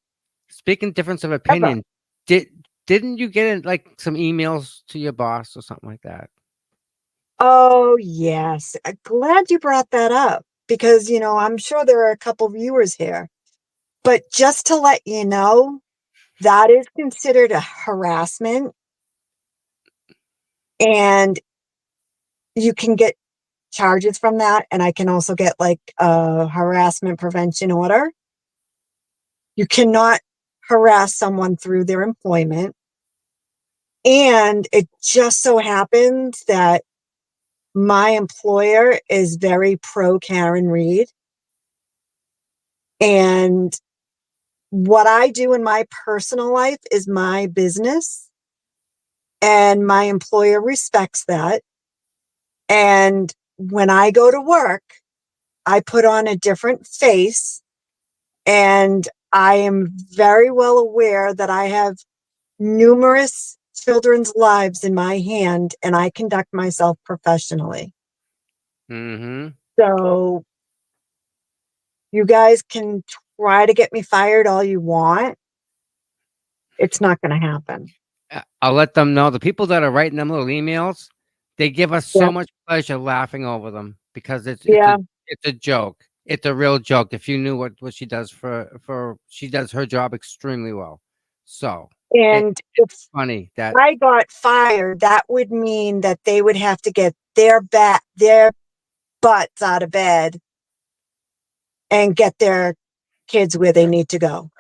Speaking difference of opinion, didn't you get like some emails to your boss or something like that? Oh, yes. I'm glad you brought that up because, I'm sure there are a couple viewers here. But just to let you know, that is considered a harassment. And you can get charges from that. And I can also get like a harassment prevention order. You cannot harass someone through their employment. And it just so happens that my employer is very pro Karen Reed. And what I do in my personal life is my business. And my employer respects that. And when I go to work, I put on a different face. And I am very well aware that I have numerous children's lives in my hand and I conduct myself professionally. Mm-hmm. So you guys can try to get me fired all you want. It's not going to happen. I'll let them know. The people that are writing them little emails, they give us so much pleasure laughing over them because it's a joke. It's a real joke. If you knew what she does for she does her job extremely well. So and it's funny that I got fired, that would mean that they would have to get their butts out of bed and get their kids where they need to go.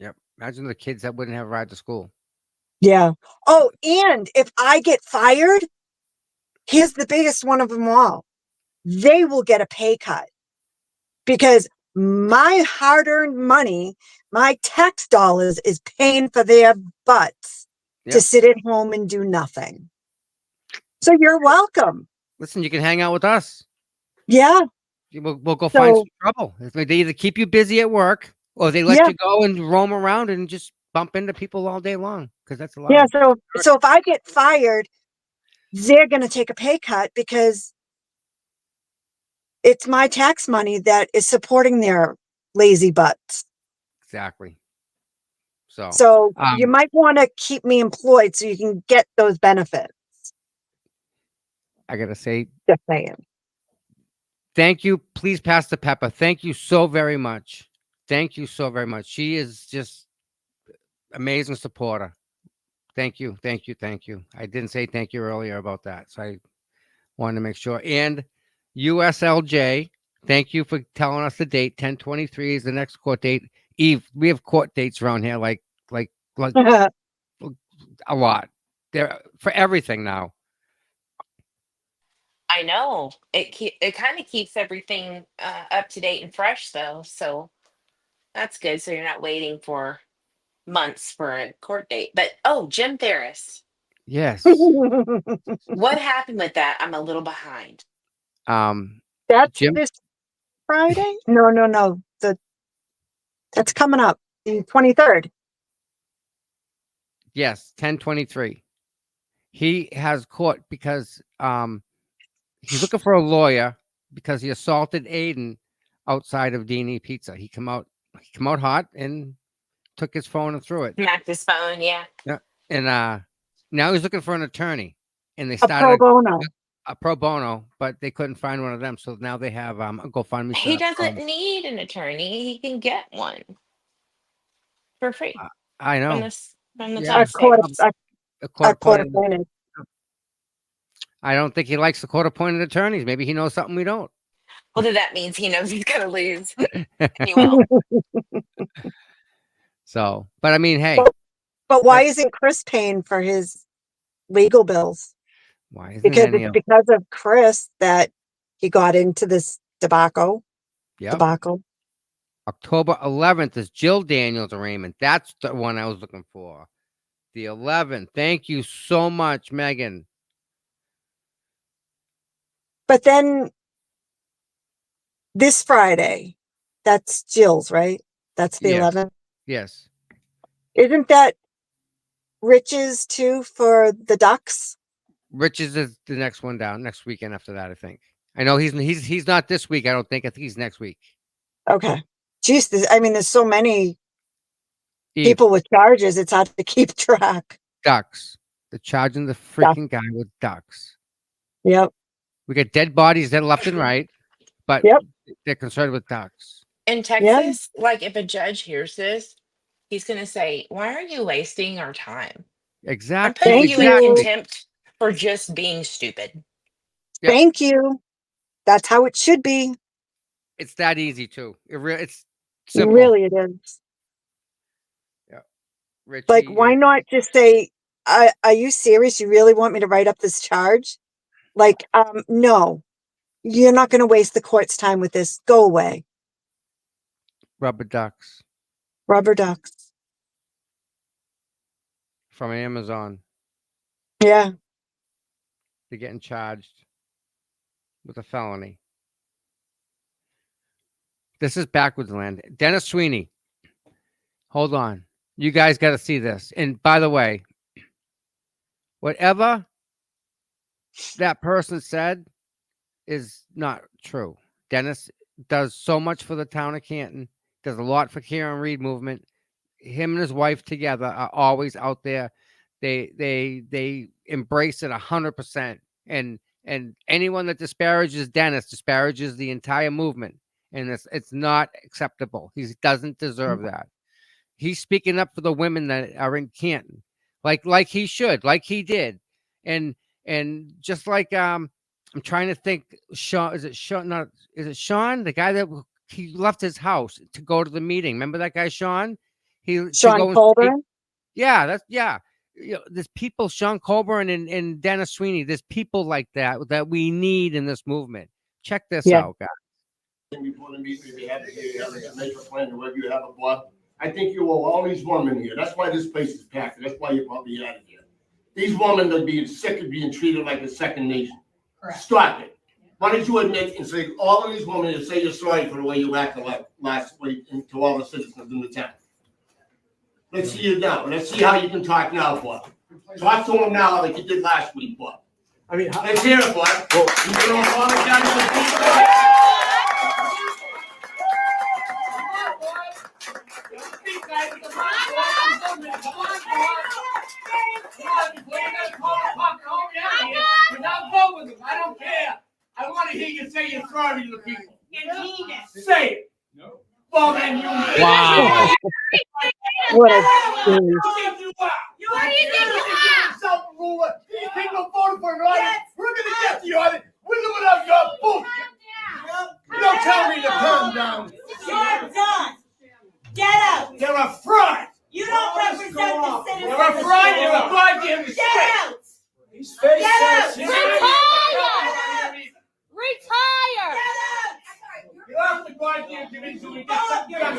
Yep. Imagine the kids that wouldn't have a ride to school. Yeah. Oh, and if I get fired, here's the biggest one of them all. They will get a pay cut because my hard-earned money, my tax dollars is paying for their butts to sit at home and do nothing. So you're welcome. Listen, you can hang out with us. Yeah. We'll go find some trouble. They either keep you busy at work or they let you go and roam around and just bump into people all day long because that's a lot. Yeah. So if I get fired, they're going to take a pay cut because it's my tax money that is supporting their lazy butts. Exactly. So you might want to keep me employed so you can get those benefits. I got to say, just saying. Thank you. Please pass the pepper. Thank you so very much. Thank you so very much. She is just amazing supporter. Thank you. Thank you. Thank you. I didn't say thank you earlier about that. So I wanted to make sure. And USLJ, thank you for telling us the date. 10/23 is the next court date. Eve, we have court dates around here like a lot. They're for everything now. I know it kind of keeps everything up to date and fresh though, so that's good. So you're not waiting for months for a court date. But Jim Ferris, Yes. what happened with that? I'm a little behind. That's this Friday? No. That's coming up the 23rd. Yes, 10/23. He has court because he's looking for a lawyer because he assaulted Aiden outside of D&E Pizza. He come out hot and took his phone and threw it. Smacked his phone, yeah. Yeah. And now he's looking for an attorney. And they A started pro bono, but they couldn't find one of them. So now they have a GoFundMe. He doesn't need an attorney. He can get one for free. I know. From the Yeah. top court appointed. I don't think he likes the court appointed attorneys. Maybe he knows something we don't. Well, then that means he knows he's going to lose. He will. So, but I mean, hey. But why isn't Chris paying for his legal bills? Why isn't it's because of Chris that he got into this debacle. October 11th is Jill Daniels arraignment. That's the one I was looking for. The 11th. Thank you so much, Megan. But then this Friday, that's Jill's, right? That's the 11th. Yes. Isn't that Rich's too for the Ducks? Rich's is the next one down, next weekend after that, I think. I know he's not this week. I don't think. I think he's next week. Okay. Jeez, there's so many people with charges. It's hard to keep track. Ducks. They're charging the freaking guy with ducks. Yep. We got dead bodies that left and right, but they're concerned with ducks. In Texas, like if a judge hears this, he's going to say, "Why are you wasting our time? Exactly. I'm putting you in contempt for just being stupid." Yep. Thank you. That's how it should be. It's that easy too. It's simple. Really, it is. Yeah. Richie, like, why not just say, "Are you serious? You really want me to write up this charge?" Like, no, you're not going to waste the court's time with this. Go away. Rubber ducks. Rubber ducks. From Amazon. Yeah. They're getting charged with a felony. This is backwards land. Dennis Sweeney. Hold on. You guys got to see this. And by the way, whatever that person said is not true. Dennis does so much for the town of Canton, does a lot for Karen Reed movement. Him and his wife together are always out there. They embrace it 100%. And anyone that disparages Dennis disparages the entire movement. And it's not acceptable. He doesn't deserve that. He's speaking up for the women that are in Canton, like he should, like he did. And just like I'm trying to think, Sean, is it Sean? Not is it Sean, the guy that he left his house to go to the meeting? Remember that guy, Sean? Sean Colburn? Yeah, there's people, Sean Colburn and Dennis Sweeney. There's people like that we need in this movement. Check this out, guys. Before the meeting, if you have to make a plan or whether you have a blood. I think you owe all these women here. That's why this place is packed. That's why you're probably out of here. These women are being sick of being treated like a second nation. Correct. Stop it. Why don't you admit and say all of these women and say you're sorry for the way you acted like last week to all the citizens in the town. Let's see you now. Let's see how you can talk now, Bob. Talk to them now like you did last week, Bob. I mean, let's hear it, Bob. Well, you gonna apologize to the people? I don't care. I want to hear you say you're sorry to the people. Say it. No. Well, then you. Wow. What a What do you think you are? These people voted for an audit. We're going to get the audit. We're doing out your bullshit. You don't tell me to calm down. You're done. Get out. You're a fraud. You don't represent the citizens. You're a fraud. You're a goddamn mistake. Get out. He's Get out. Retire. Get off the goddamn committee. You're done. You're done.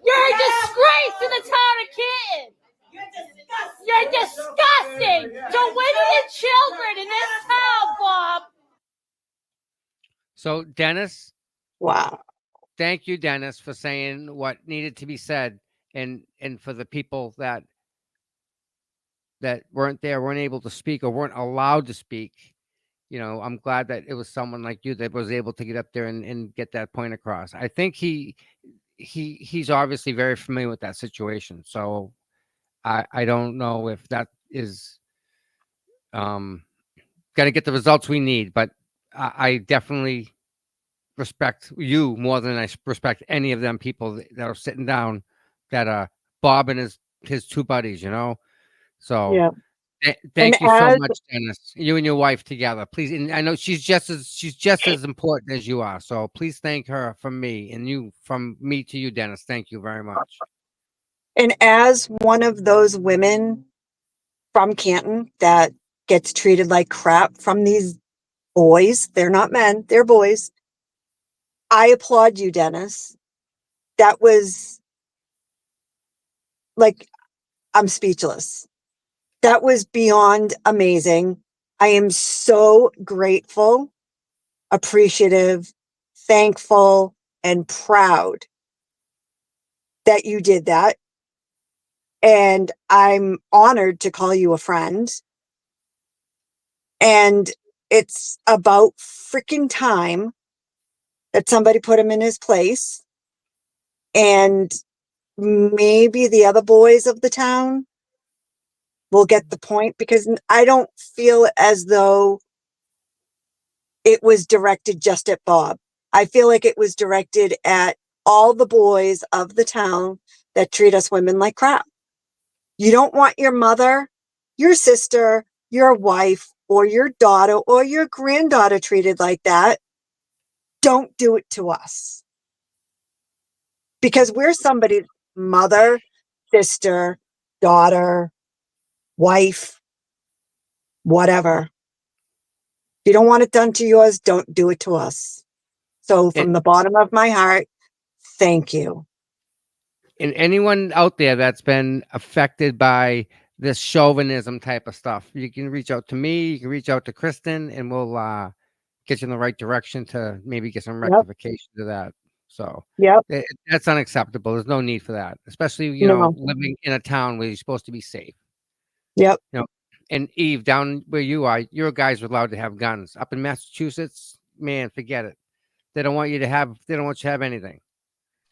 You're a disgrace to the town of Canton. You're disgusting to women and children in this town, Bob. So, Dennis. Wow. Thank you, Dennis, for saying what needed to be said, and for the people that weren't there, weren't able to speak, or weren't allowed to speak. You know, I'm glad that it was someone like you that was able to get up there and get that point across. I think he's obviously very familiar with that situation. So I don't know if that is going to get the results we need, but I definitely respect you more than I respect any of them people that are sitting down that are Bob and his two buddies, you know? So yeah. Thank you so much, Dennis. You and your wife together, please. And I know she's just as important as you are. So please thank her from me, and you from me to you, Dennis. Thank you very much. And as one of those women from Canton that gets treated like crap from these boys, they're not men, they're boys. I applaud you, Dennis. That was like, I'm speechless. That was beyond amazing. I am so grateful, appreciative, thankful, and proud that you did that. And I'm honored to call you a friend. And it's about freaking time that somebody put him in his place. And maybe the other boys of the town will get the point, because I don't feel as though it was directed just at Bob. I feel like it was directed at all the boys of the town that treat us women like crap. You don't want your mother, your sister, your wife, or your daughter, or your granddaughter treated like that. Don't do it to us. Because we're somebody's mother, sister, daughter, wife, whatever. If you don't want it done to yours, don't do it to us. So from the bottom of my heart, thank you. And anyone out there that's been affected by this chauvinism type of stuff, you can reach out to me, you can reach out to Kristen, and we'll get you in the right direction to maybe get some rectification to that. So Yep. that's unacceptable. There's no need for that, especially No. living in a town where you're supposed to be safe. Yep. And Eve, down where you are, your guys are allowed to have guns. Up in Massachusetts, man, forget it. They don't want you to have. They don't want you to have anything.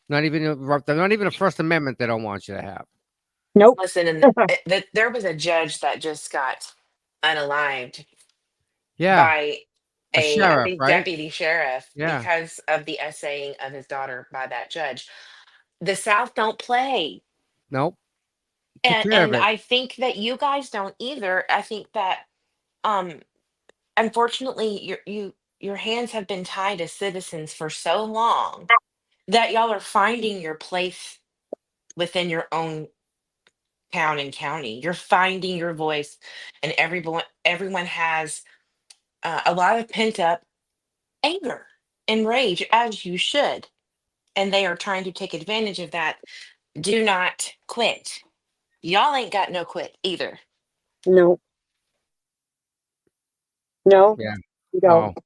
Not even a First Amendment. They don't want you to have. Nope. Listen, and there was a judge that just got unalived Yeah, by a I sheriff, think, right? deputy sheriff Yeah. because of the essaying of his daughter by that judge. The South don't play. Nope. Took And care of and it. I think that you guys don't either. I think that um unfortunately your hands have been tied as citizens for so long that y'all are finding your place within your own town and county. You're finding your voice, and everyone has a lot of pent up anger and rage, as you should, and they are trying to take advantage of that. Do not quit. Y'all ain't got no quit either. No. No. Yeah. You don't. Oh,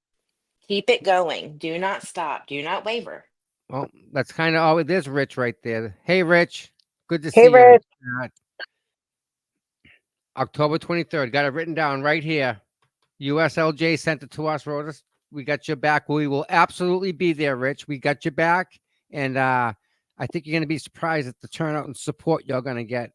Keep it going. Do not stop. Do not waver. well, that's kind of all. There's Rich right there. Hey, Rich. Good to Hey, see you. Rich. October 23rd. Got it written down right here. USLJ sent it to us, wrote us. We got your back. We will absolutely be there, Rich. We got your back. And I think you're going to be surprised at the turnout and support you're going to get.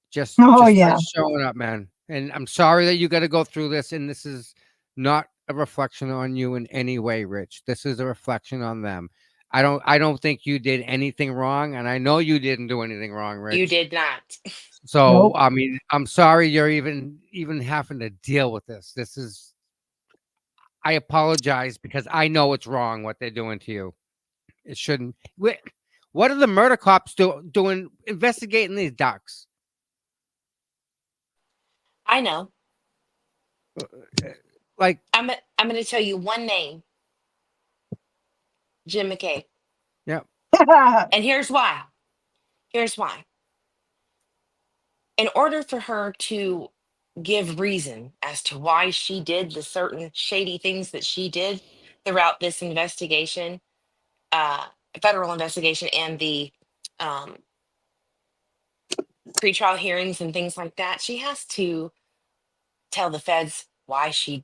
Just by showing up, man. And I'm sorry that you got to go through this. And this is not a reflection on you in any way, Rich. This is a reflection on them. I don't think you did anything wrong, and I know you didn't do anything wrong, Rich. You did not. So Nope. I mean, I'm sorry you're even having to deal with this. I apologize because I know it's wrong what they're doing to you. It shouldn't. What are the murder cops doing investigating these ducks? I know. Like I'm going to tell you one name. Jim McCabe. Yep. And here's why. Here's why. In order for her to give reason as to why she did the certain shady things that she did throughout this investigation, federal investigation, and the um, pretrial hearings and things like that, she has to tell the feds why she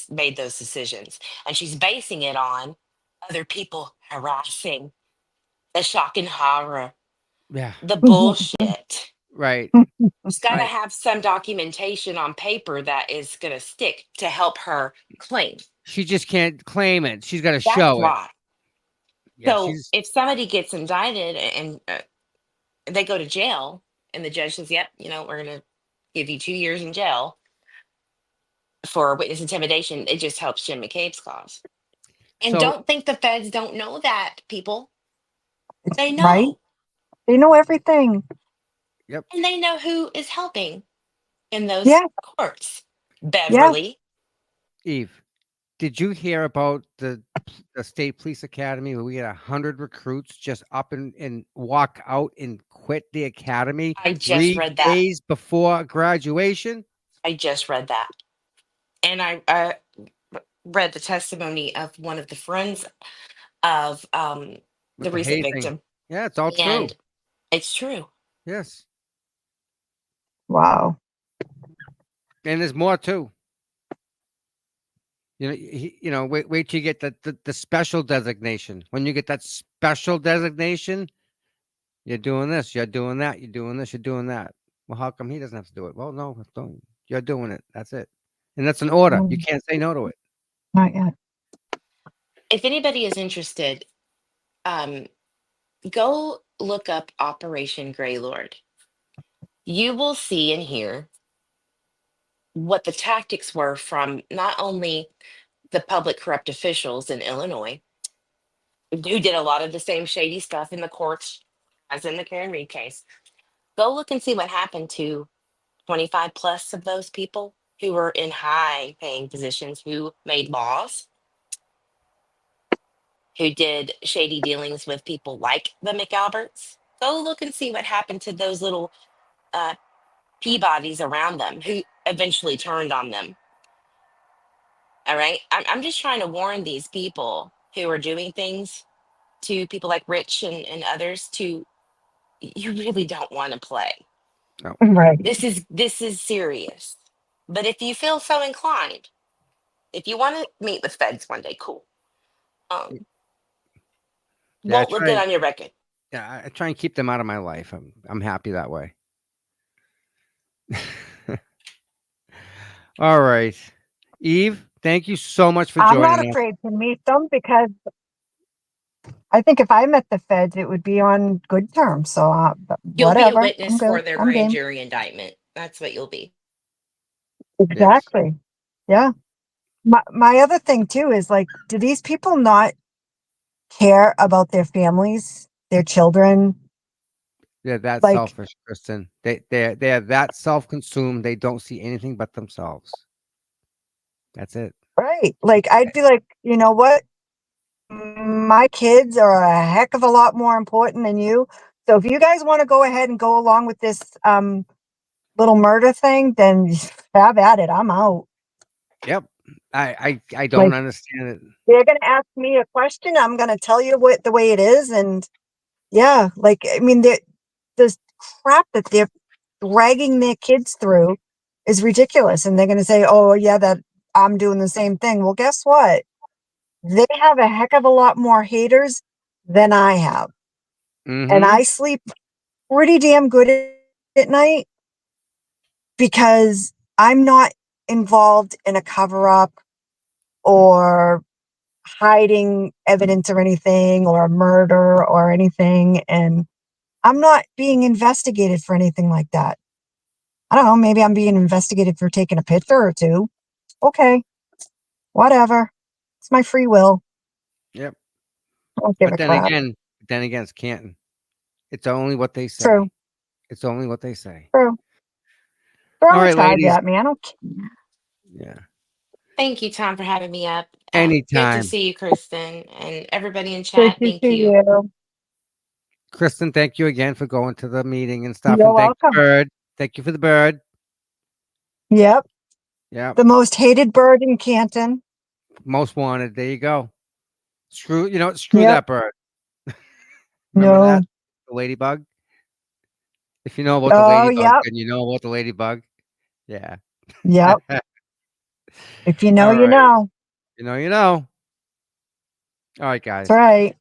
made those decisions, and she's basing it on other people harassing, the shock and horror, Yeah. the bullshit. Right. She's got to Right. have some documentation on paper that is going to stick to help her claim. She just can't claim it. She's got to That's show it. why. Yeah, So if somebody gets indicted and they go to jail, and the judge says, "Yep, we're going to give you 2 years in jail for witness intimidation," it just helps Jim McCabe's cause. And So don't think the feds don't know that, people. They know. Right? They know everything. Yep. And they know who is helping in those Yeah. courts. Beverly. Eve, did you hear about the state police academy where we had 100 recruits just up and walk out and quit the academy I just 3 read that. days before graduation? I just read that. And I read the testimony of one of the friends of With the the recent hazing. victim. Yeah, it's all true. And it's true. Yes. Wow. And there's more too. Wait till you get the special designation. When you get that special designation, you're doing this, you're doing that, you're doing this, you're doing that. Well, how come he doesn't have to do it? Well, no, don't. You're doing it. That's it. And that's an order. You can't say no to it. Not yet. If anybody is interested, go look up Operation Greylord. You will see and hear what the tactics were from not only the public corrupt officials in Illinois, who did a lot of the same shady stuff in the courts as in the Karen Reed case. Go look and see what happened to 25 plus of those people who were in high paying positions, who made laws, who did shady dealings with people like the McAlberts. Go look and see what happened to those little Peabodys around them who eventually turned on them. All right. I'm just trying to warn these people who are doing things to people like Rich and others to, you really don't want to play. No. Right. This is serious. But if you feel so inclined, if you want to meet with feds one day, cool. Yeah, Won't look good on your record. Yeah, I try and keep them out of my life. I'm happy that way. All right, Eve, thank you so much for I'm not joining us. afraid to meet them because I think if I met the feds, it would be on good terms. So You'll be a whatever. I'm witness for good. their I'm grand game. jury indictment. That's what you'll be. Exactly. Yeah. My other thing too is like, do these people not care about their families, their children? They're that Like, selfish, Kristen. They're that self-consumed. They don't see anything but themselves. That's it. right. Like, I'd be like, you know what? My kids are a heck of a lot more important than you. So if you guys want to go ahead and go along with this little murder thing, then have at it. I'm out. Yep. I don't Like, understand it. they're gonna ask me a question. I'm gonna tell you what the way it is, and yeah, like I mean, this crap that they're dragging their kids through is ridiculous, and they're gonna say, "Oh yeah, that I'm doing the same thing." Well, guess what? They have a heck of a lot more haters than I have, and I sleep pretty damn good at night because I'm not involved in a cover up or hiding evidence or anything or a murder or anything. And I'm not being investigated for anything like that. I don't know. Maybe I'm being investigated for taking a picture or two. Okay. Whatever. It's my free will. Yep. I don't give But a crap. then again, it's Canton. It's only what they say. True. It's only what they say. True. Throw All a right, tag ladies. at me. I don't care. Yeah. Thank you, Tom, for having me up. Good to Anytime. see you, Kristen, and everybody in Good chat. to Thank see you. you. Kristen, thank you again for going to the meeting and stuff. You're And thank you, welcome. Bird. Thank you for the bird. Yep. Yeah. The most hated bird in Canton. Most wanted. There you go. Screw Yep. that bird. Remember No. that? The ladybug? If you know about the Oh, ladybug, yep. then you know about the ladybug. Yeah. Yep. If you know, All you right. know. You know, you know. All right, That's guys. right.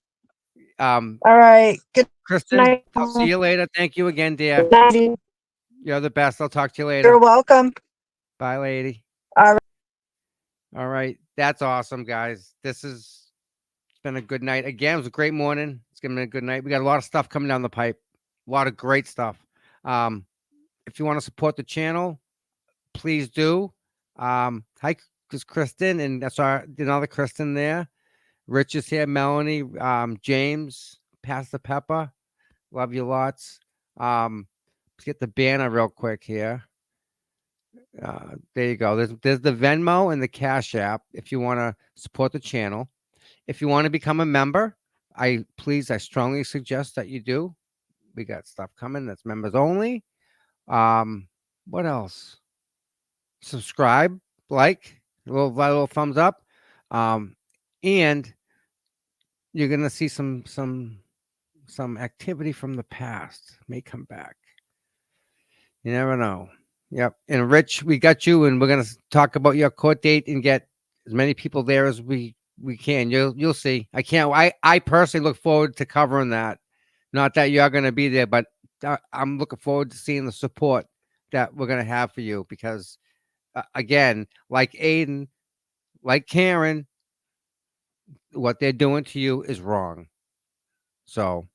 All right. Good Kristen, night. I'll see you later. Thank you again, dear. Good night. You're the best. I'll talk to you later. You're welcome. Bye, lady. All right. All right. That's awesome, guys. It's been a good night. Again, it was a great morning. It's gonna be a good night. We got a lot of stuff coming down the pipe. A lot of great stuff. If you want to support the channel, please do. Hi, this Kristen, and that's another Kristen there. Rich is here, Melanie, James, Pastor Pepper. Love you lots. Let's get the banner real quick here. There you go. There's the Venmo and the Cash App if you want to support the channel. If you want to become a member, I strongly suggest that you do. We got stuff coming that's members only. What else? Subscribe, like, a little thumbs up. And you're gonna see some activity from the past may come back. You never know. Yep. And Rich, we got you, and we're gonna talk about your court date and get as many people there as we can. You'll see. I personally look forward to covering that. Not that you're gonna be there, but I'm looking forward to seeing the support that we're gonna have for you because, again, like Aiden, like Karen, what they're doing to you is wrong. So,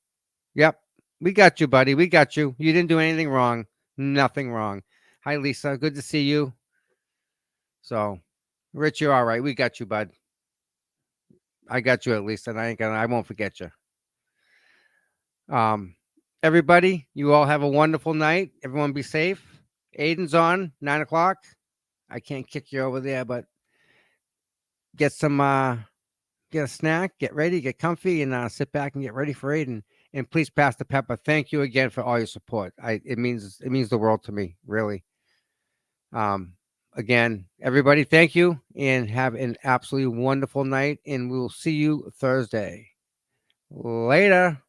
yep, we got you, buddy. We got you. You didn't do anything wrong. Nothing wrong. Hi, Lisa. Good to see you. So, Rich, you're all right. We got you, bud. I got you at least, and I won't forget you. Everybody, you all have a wonderful night. Everyone be safe. Aiden's on 9 o'clock. I can't kick you over there, but get a snack, get ready, get comfy, and sit back and get ready for Aiden. And please, Pastor Pepper, thank you again for all your support. It means the world to me, really. Again, everybody, thank you and have an absolutely wonderful night. And we will see you Thursday. Later.